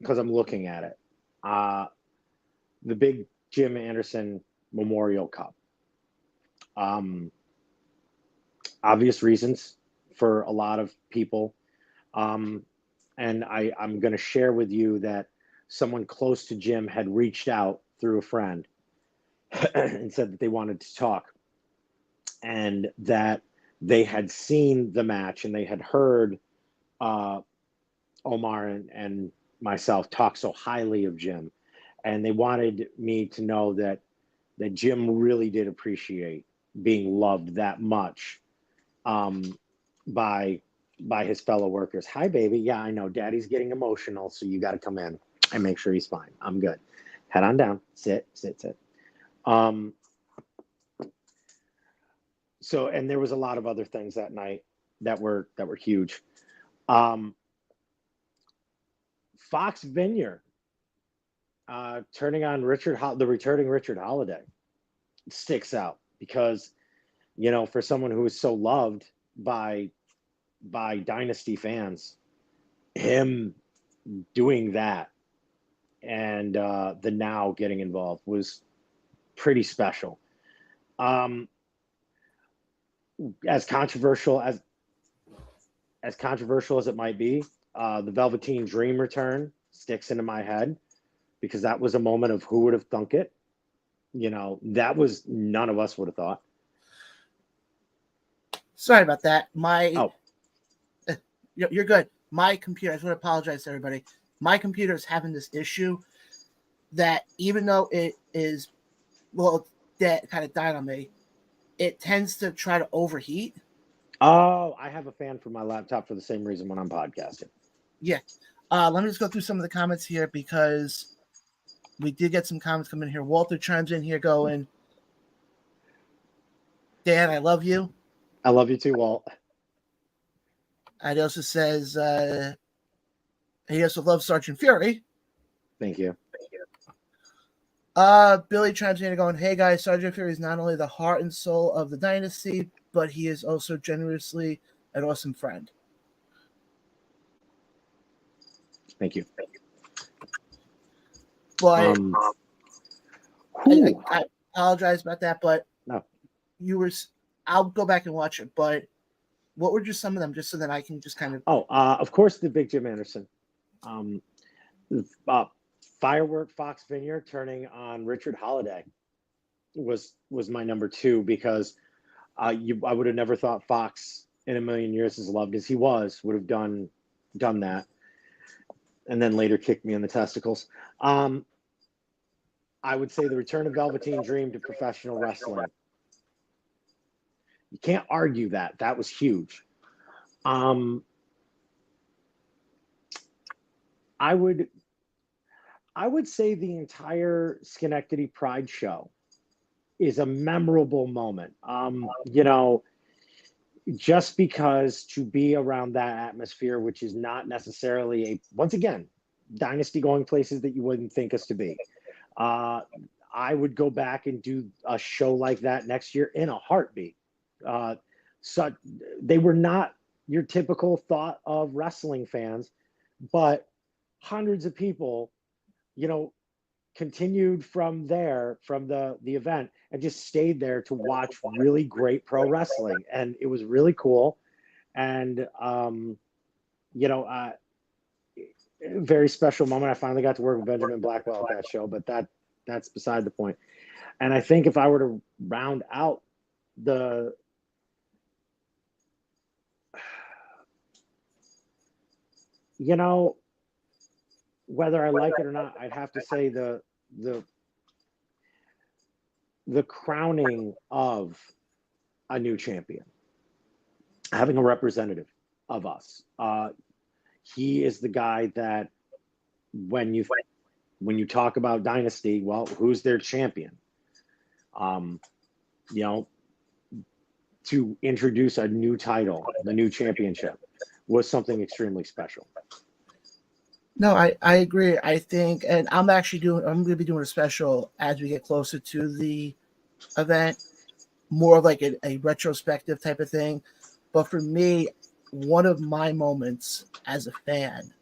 because I'm looking at it. The big Jim Anderson Memorial Cup. Obvious reasons for a lot of people. And I'm going to share with you that someone close to Jim had reached out through a friend and said that they wanted to talk and that they had seen the match and they had heard Omar and myself talk so highly of Jim. And they wanted me to know that Jim really did appreciate being loved that much by his fellow workers. Hi, baby. Yeah, I know. Daddy's getting emotional, so you got to come in and make sure he's fine. I'm good. Head on down. Sit. So, and there was a lot of other things that night that were huge. Fox Vineyard turning on the returning Richard Holiday sticks out because, for someone who is so loved by Dynasty fans, him doing that and the Now getting involved was pretty special. As controversial as it might be, the Velveteen Dream return sticks into my head because that was a moment of who would have thunk it. That was none of us would have thought. Sorry about that. You're good. my computer, I just want to apologize to everybody. My computer is having this issue that even though it is, well, that kind of died on me, it tends to try to overheat. Oh, I have a fan for my laptop for the same reason when I'm podcasting. Yeah. Let me just go through some of the comments here because we did get some comments coming in here. Walter chimes in here going, Dan, I love you. I love you too, Walt. And he also says he also loves Sgt Fury. Thank you. Billy chimes in here going, hey guys, Sgt Fury is not only the heart and soul of the Dynasty, but he is also generously an awesome friend. Thank you. But I apologize about that, but no. I'll go back and watch it, but what were just some of them, just so that I can just kind of... of course, the big Jim Anderson. Firework Fox Vineyard turning on Richard Holiday was my number 2 because I would have never thought Fox in a million years, as loved as he was, would have done that, and then later kicked me in the testicles. I would say the return of Velveteen Dream to professional wrestling. You can't argue that. That was huge. I would say the entire Schenectady Pride show is a memorable moment. Just because to be around that atmosphere, which is not necessarily once again, Dynasty going places that you wouldn't think us to be. I would go back and do a show like that next year in a heartbeat. So they were not your typical thought of wrestling fans, but hundreds of people, continued from there, from the event, and just stayed there to watch really great pro wrestling. And it was really cool. And, very special moment. I finally got to work with Benjamin Blackwell at that show, but that's beside the point. And I think if I were to round out whether I like it or not, I'd have to say the crowning of a new champion, having a representative of us. He is the guy that when you talk about Dynasty, well, who's their champion? To introduce a new title, the new championship, was something extremely special. No, I agree. I think, and I'm going to be doing a special as we get closer to the event, more of like a retrospective type of thing. But for me, one of my moments as a fan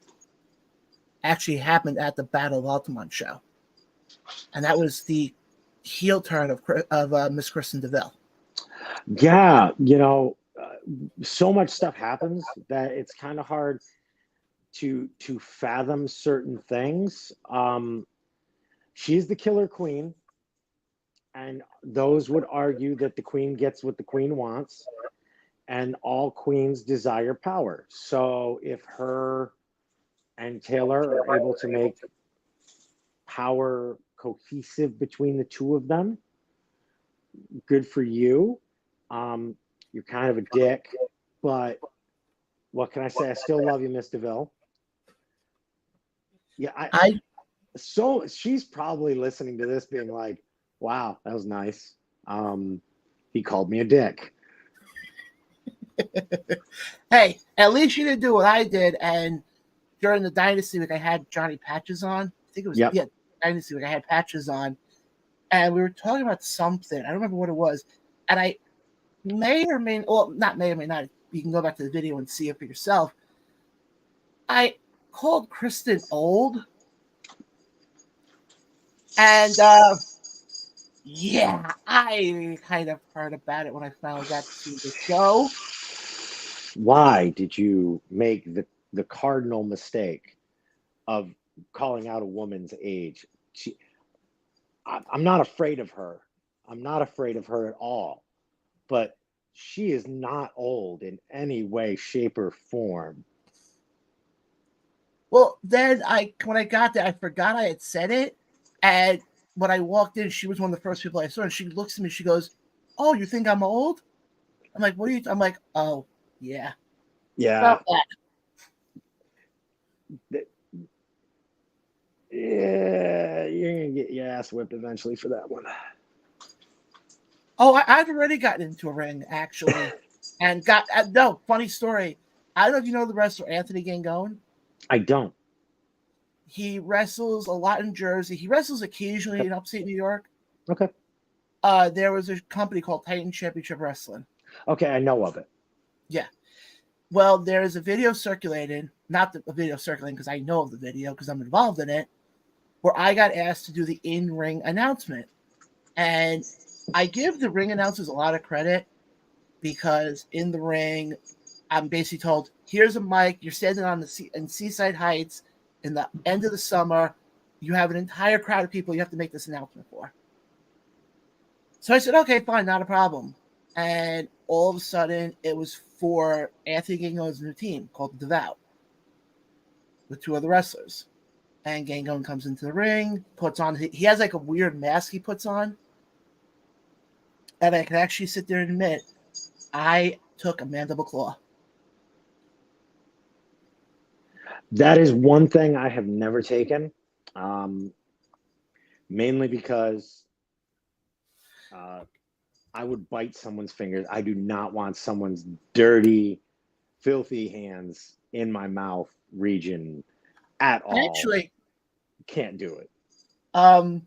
actually happened at the Battle of Altamont show. And that was the heel turn of Miss Kristen DeVille. Yeah, so much stuff happens that it's kind of hard to fathom certain things. She's the killer queen, and those would argue that the queen gets what the queen wants, and all queens desire power. So if her and Taylor are able to make power cohesive between the two of them, good for you. You're kind of a dick, but what can I say? I still love you, Miss DeVille. Yeah, so she's probably listening to this being like, wow, that was nice. He called me a dick. Hey, at least you didn't do what I did. And during the Dynasty week, I had Johnny Patches on. I think it was Dynasty week. I had Patches on, and we were talking about something. I don't remember what it was. And I may or may not. You can go back to the video and see it for yourself. I called Kristen old, and I kind of heard about it when I finally got to the show. Why did you make the cardinal mistake of calling out a woman's age? I'm not afraid of her. I'm not afraid of her at all. But she is not old in any way, shape, or form. Well, then when I got there, I forgot I had said it. And when I walked in, she was one of the first people I saw. And she looks at me, she goes, "Oh, you think I'm old?" I'm like, "What are you?" I'm like, "Oh, yeah." Yeah. About that. Yeah, you're gonna get your ass whipped eventually for that one. Oh, I've already gotten into a ring, actually. And got, no, funny story. I don't know if you know the wrestler Anthony Gangone. I don't. He wrestles a lot in Jersey. He wrestles occasionally in upstate New York. Okay. There was a company called Titan Championship Wrestling. Okay, I know of it. Yeah. Well, there is a video circulated, not a video circulating because I know of the video because I'm involved in it, where I got asked to do the in-ring announcement. And I give the ring announcers a lot of credit because in the ring, I'm basically told, here's a mic, you're standing on in Seaside Heights in the end of the summer, you have an entire crowd of people you have to make this announcement for. So I said, okay, fine, not a problem. And all of a sudden, it was for Anthony Gangone's new team called Devout with two other wrestlers. And Gangone comes into the ring, puts on, he has like a weird mask he puts on. And I can actually sit there and admit, I took a mandible claw. That is one thing I have never taken, mainly because I would bite someone's fingers. I do not want someone's dirty, filthy hands in my mouth region at all. Actually, can't do it. I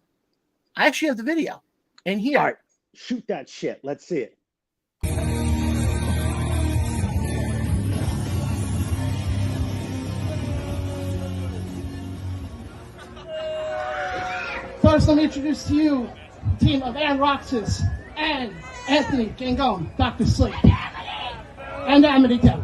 actually have the video in here. All right, shoot that shit. Let's see it. First, let me introduce to you a team of Aaron Roxas and Anthony Gangone, Dr. Sleep, and Amity Devil.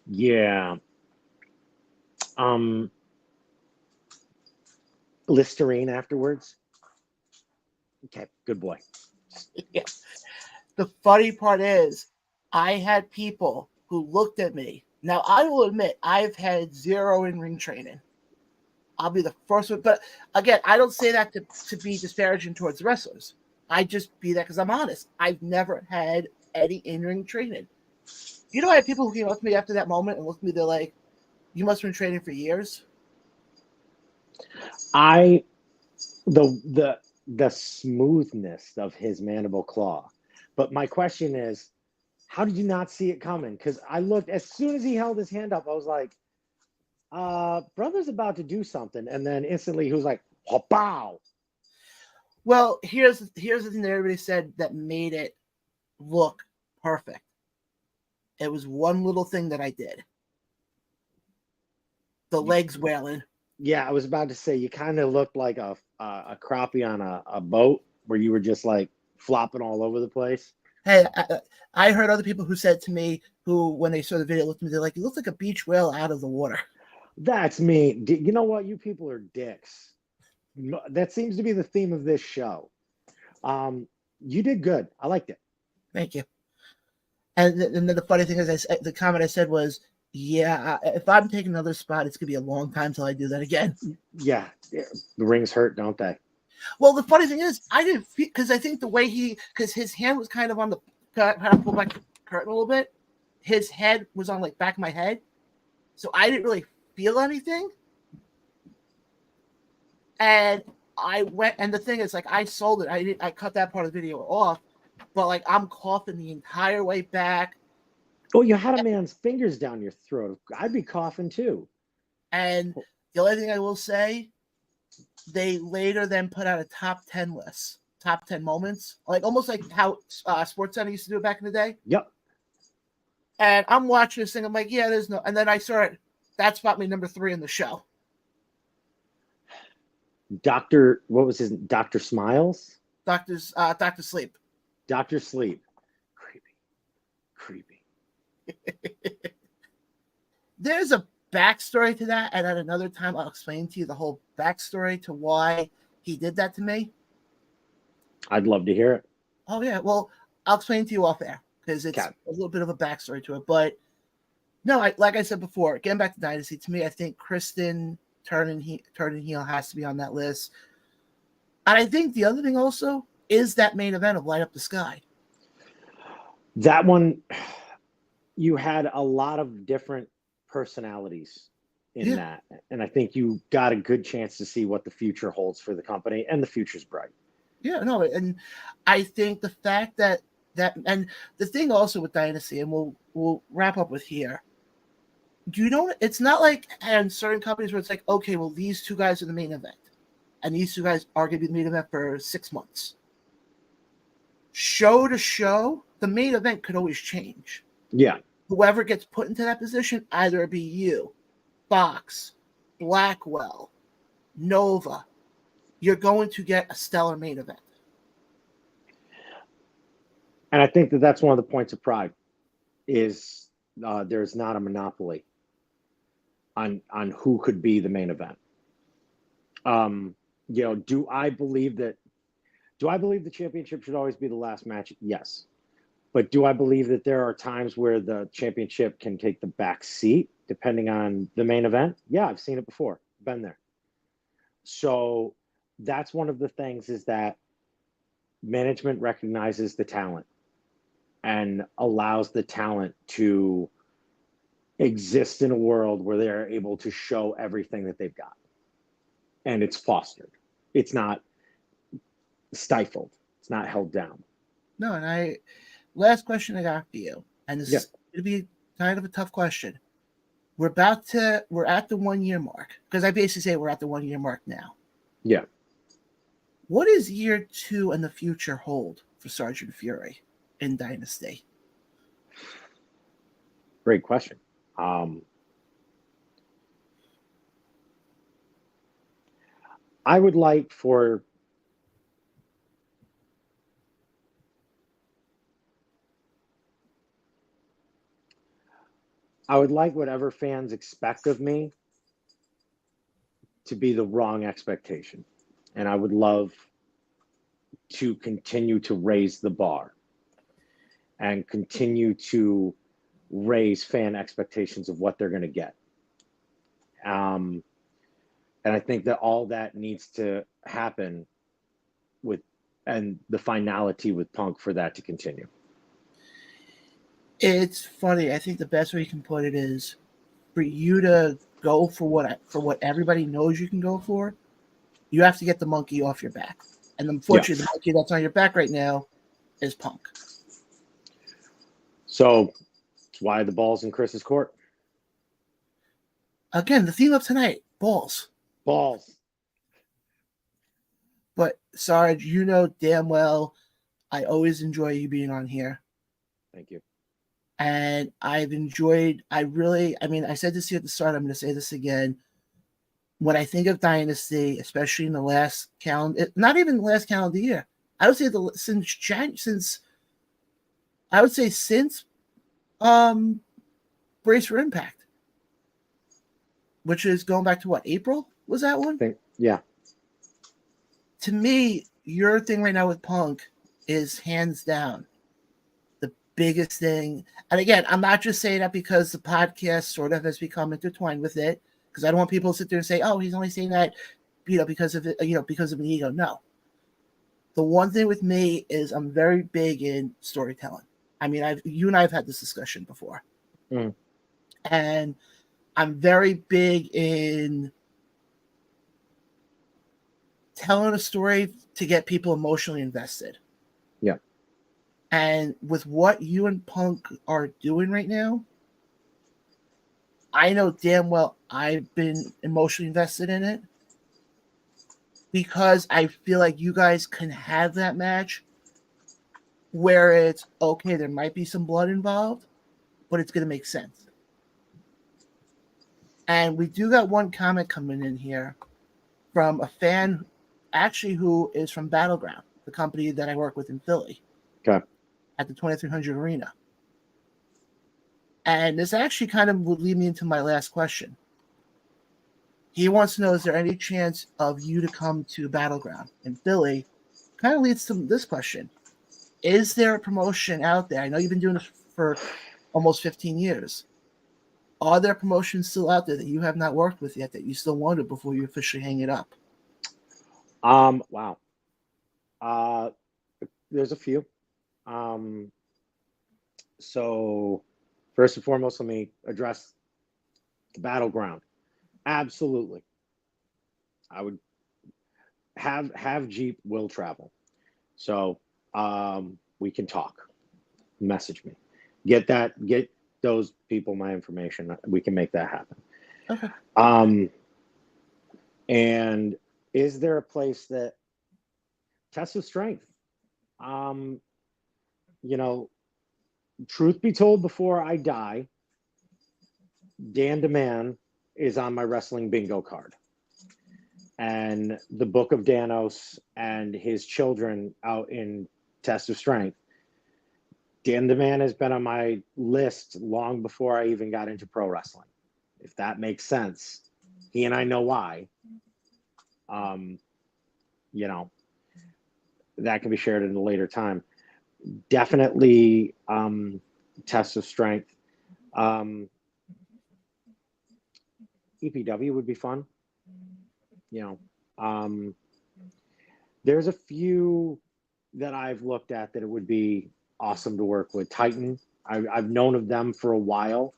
Yeah. Listerine afterwards. Okay, good boy. Yeah. The funny part is, I had people who looked at me. Now, I will admit, I've had zero in-ring training. I'll be the first one. But again, I don't say that to be disparaging towards wrestlers. I just be that because I'm honest. I've never had any in-ring training. You know, I had people who came up to me after that moment and looked at me, they're like, you must have been training for years. The smoothness of his mandible claw. But my question is, how did you not see it coming? Because I looked, as soon as he held his hand up, I was like, brother's about to do something. And then instantly he was like, pow. Well, here's the thing that everybody said that made it look perfect. It was one little thing that I did. The legs wailing. Yeah, I was about to say, you kind of looked like a crappie on a boat where you were just like flopping all over the place. Hey, I heard other people who said to me, who when they saw the video looked at me, they're like, you look like a beach whale out of the water. That's me. You know what? You people are dicks. That seems to be the theme of this show. You did good. I liked it. Thank you. And then the funny thing is, the comment I said was, yeah, if I'm taking another spot, it's going to be a long time till I do that again. Yeah. The rings hurt, don't they? Well, the funny thing is, I didn't, because I think the way because his hand was kind of on the, kind of pull back the curtain a little bit. His head was on like back of my head. So I didn't really feel anything. And I went, and the thing is, like, I sold it. I cut that part of the video off, but like, I'm coughing the entire way back. Oh, you had a man's fingers down your throat. I'd be coughing too. And the only thing I will say, they later then put out a top 10 list, top 10 moments, like almost like how SportsCenter used to do it back in the day. Yep. And I'm watching this thing. I'm like, yeah, there's no. And then I saw it. That's about me number 3 in the show. What was his Dr. Smiles? Doctor Sleep. Dr. Sleep. Creepy. There's a backstory to that, and at another time I'll explain to you the whole backstory to why he did that to me. I'd love to hear it. Oh yeah, well, I'll explain to you off air because it's a little bit of a backstory to it. But no, like I said before, getting back to Dynasty, to me, I think Kristen turning heel has to be on that list. And I think the other thing also is that main event of Light Up the Sky. That one, you had a lot of different personalities in that. And I think you got a good chance to see what the future holds for the company, and the future's bright. Yeah, no, and I think the fact that and the thing also with Dynasty, and we'll wrap up with here. You know, it's not like in certain companies where it's like, okay, well, these 2 guys are the main event, and these 2 guys are going to be the main event for 6 months. Show to show, the main event could always change. Yeah. Whoever gets put into that position, either it be you, Fox, Blackwell, Nova, you're going to get a stellar main event. And I think that that's one of the points of pride is there's not a monopoly on who could be the main event. Do I believe the championship should always be the last match? Yes. But do I believe that there are times where the championship can take the back seat depending on the main event? Yeah, I've seen it before. Been there. So that's one of the things, is that management recognizes the talent and allows the talent to exist in a world where they're able to show everything that they've got. And it's fostered. It's not stifled. It's not held down. No, and last question I got for you, and this is going to be kind of a tough question. We're at the 1 year mark, because I basically say we're at the 1 year mark now. Yeah. What does year 2 and the future hold for Sgt Fury in Dynasty? Great question. I would like for whatever fans expect of me to be the wrong expectation. And I would love to continue to raise the bar and continue to raise fan expectations of what they're going to get. And I think that all that needs to happen and the finality with Punk for that to continue. It's funny. I think the best way you can put it is for you to go for what everybody knows you can go for. You have to get the monkey off your back, and unfortunately, the monkey that's on your back right now is Punk. So that's why the ball's in Chris's court. Again, the theme of tonight: balls. But Sarge, you know damn well, I always enjoy you being on here. Thank you. And I said this here at the start, I'm going to say this again. When I think of Dynasty, especially in the last calendar, not even the last calendar year, I would say since Brace for Impact, which is going back to what, April? Was that one? Yeah. To me, your thing right now with Punk is hands down the biggest thing. And again, I'm not just saying that because the podcast sort of has become intertwined with it, because I don't want people to sit there and say, "Oh, he's only saying that, because of it, because of an ego." No. The one thing with me is I'm very big in storytelling. I mean, you and I have had this discussion before, and I'm very big in telling a story to get people emotionally invested. Yeah. And with what you and Punk are doing right now, I know damn well I've been emotionally invested in it. because I feel like you guys can have that match where it's okay, there might be some blood involved, but it's going to make sense. And we do got one comment coming in here from a fan, actually, who is from Battleground, the company that I work with in Philly. Okay. At the 2300 Arena. And this actually kind of would lead me into my last question. He wants to know, is there any chance of you to come to Battleground in Philly? Kind of leads to this question. Is there a promotion out there? I know you've been doing this for almost 15 years. Are there promotions still out there that you have not worked with yet that you still wanted before you officially hang it up? Wow. There's a few. So first and foremost, let me address the Battleground. Absolutely. I would have Jeep will travel. So we can talk. Message me. Get those people my information. We can make that happen. Okay. And is there a place that tests of strength? Truth be told, before I die, Dan DeMann is on my wrestling bingo card. And the Book of Danos and his children out in Test of Strength. Dan DeMann has been on my list long before I even got into pro wrestling. If that makes sense. He and I know why. That can be shared in a later time. Definitely Test of Strength. EPW would be fun. There's a few that I've looked at that it would be awesome to work with. Titan, I've known of them for a while.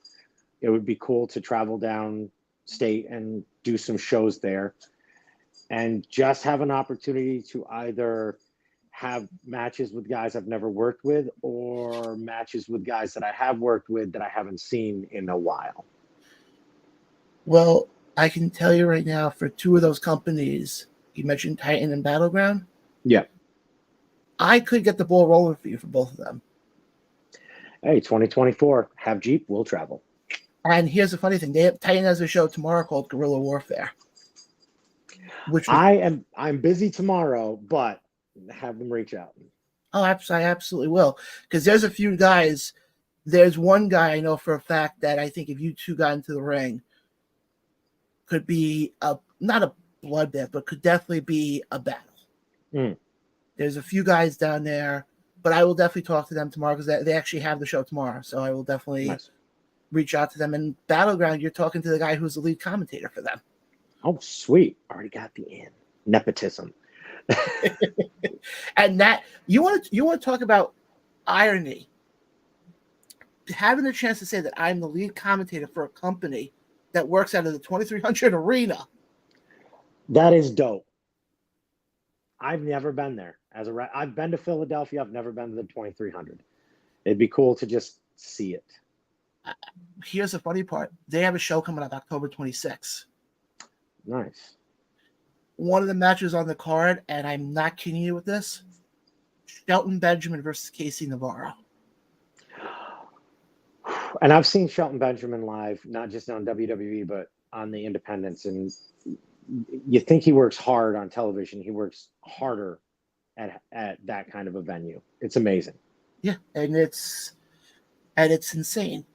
It would be cool to travel down state and do some shows there and just have an opportunity to either have matches with guys I've never worked with or matches with guys that I have worked with that I haven't seen in a while. Well, I can tell you right now, for two of those companies, you mentioned Titan and Battleground. Yeah. I could get the ball rolling for you for both of them. Hey, 2024, have Jeep, we'll travel. And here's the funny thing. Titan has a show tomorrow called Guerrilla Warfare. I'm busy tomorrow, but have them reach out. Oh, I absolutely will. Because there's a few guys. There's one guy I know for a fact that I think if you two got into the ring, could be not a bloodbath, but could definitely be a battle. There's a few guys down there, but I will definitely talk to them tomorrow because they actually have the show tomorrow. So I will definitely reach out to them. And Battleground, you're talking to the guy who's the lead commentator for them. Oh, sweet. Already got the in. Nepotism. And that you want to talk about irony. Having the chance to say that I'm the lead commentator for a company that works out of the 2300 Arena. That is dope. I've never been there. I've been to Philadelphia. I've never been to the 2300. It'd be cool to just see it. Here's the funny part. They have a show coming up October 26th. Nice. One of the matches on the card, and I'm not kidding you with this, Shelton Benjamin versus Casey Navarro. And I've seen Shelton Benjamin live, not just on WWE, but on the independents. And you think he works hard on television. He works harder at that kind of a venue. It's amazing. Yeah, and it's insane.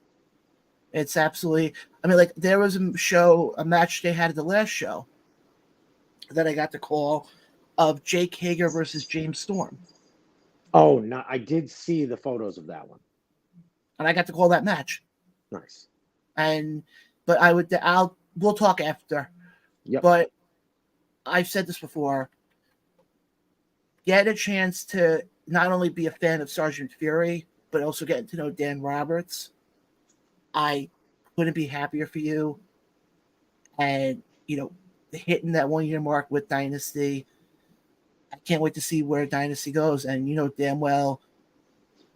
It's absolutely, I mean, like there was a match they had at the last show that I got the call of Jake Hager versus James Storm. Oh, no, I did see the photos of that one. And I got to call that match. Nice. But we'll talk after. Yep. But I've said this before. Get a chance to not only be a fan of Sgt Fury, but also getting to know Dan Roberts. I couldn't be happier for you. And, hitting that 1 year mark with Dynasty. I can't wait to see where Dynasty goes. And you know damn well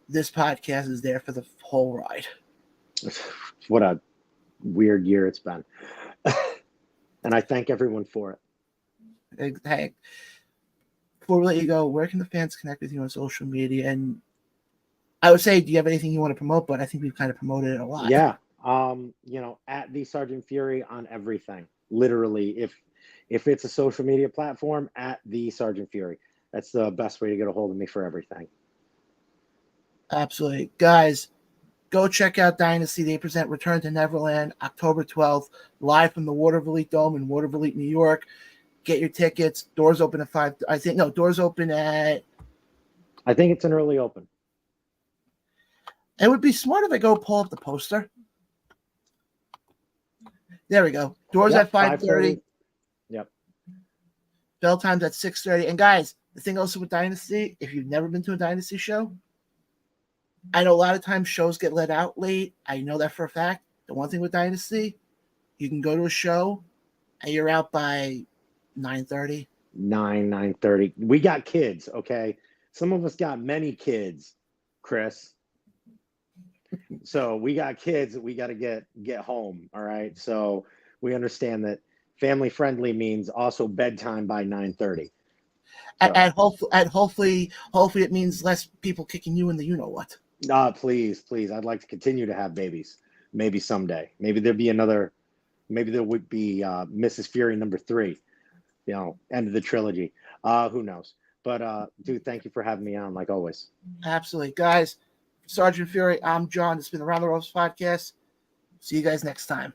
this podcast is there for the whole ride. What a weird year it's been. And I thank everyone for it. Hey, before we let you go, where can the fans connect with you on social media? And I would say, do you have anything you want to promote? But I think we've kind of promoted it a lot. Yeah. At the Sgt Fury on everything. Literally, if it's a social media platform, at the Sgt Fury. That's the best way to get a hold of me for everything. Absolutely. Guys, go check out Dynasty. They present Return to Neverland October 12th, live from the Water Elite Dome in Water Elite, New York. Get your tickets. Doors open at 5. Doors open at. I think it's an early open. It would be smart if I go pull up the poster. There we go. Doors at 5:30. Yep. Bell time's at 6:30. And guys, the thing also with Dynasty, if you've never been to a Dynasty show, I know a lot of times shows get let out late. I know that for a fact. The one thing with Dynasty, you can go to a show and you're out by 9:30. 9:30. We got kids, okay? Some of us got many kids, Chris. So we got kids that we got to get home, all right? So we understand that family friendly means also bedtime by 9:30. So. And hopefully it means less people kicking you in the what. Please. I'd like to continue to have babies. Maybe someday. Maybe there would be Mrs. Fury number 3, end of the trilogy. Who knows? But dude, thank you for having me on, like always. Absolutely. Guys, Sgt Fury, I'm John. It's been the Around the Ropes podcast. See you guys next time.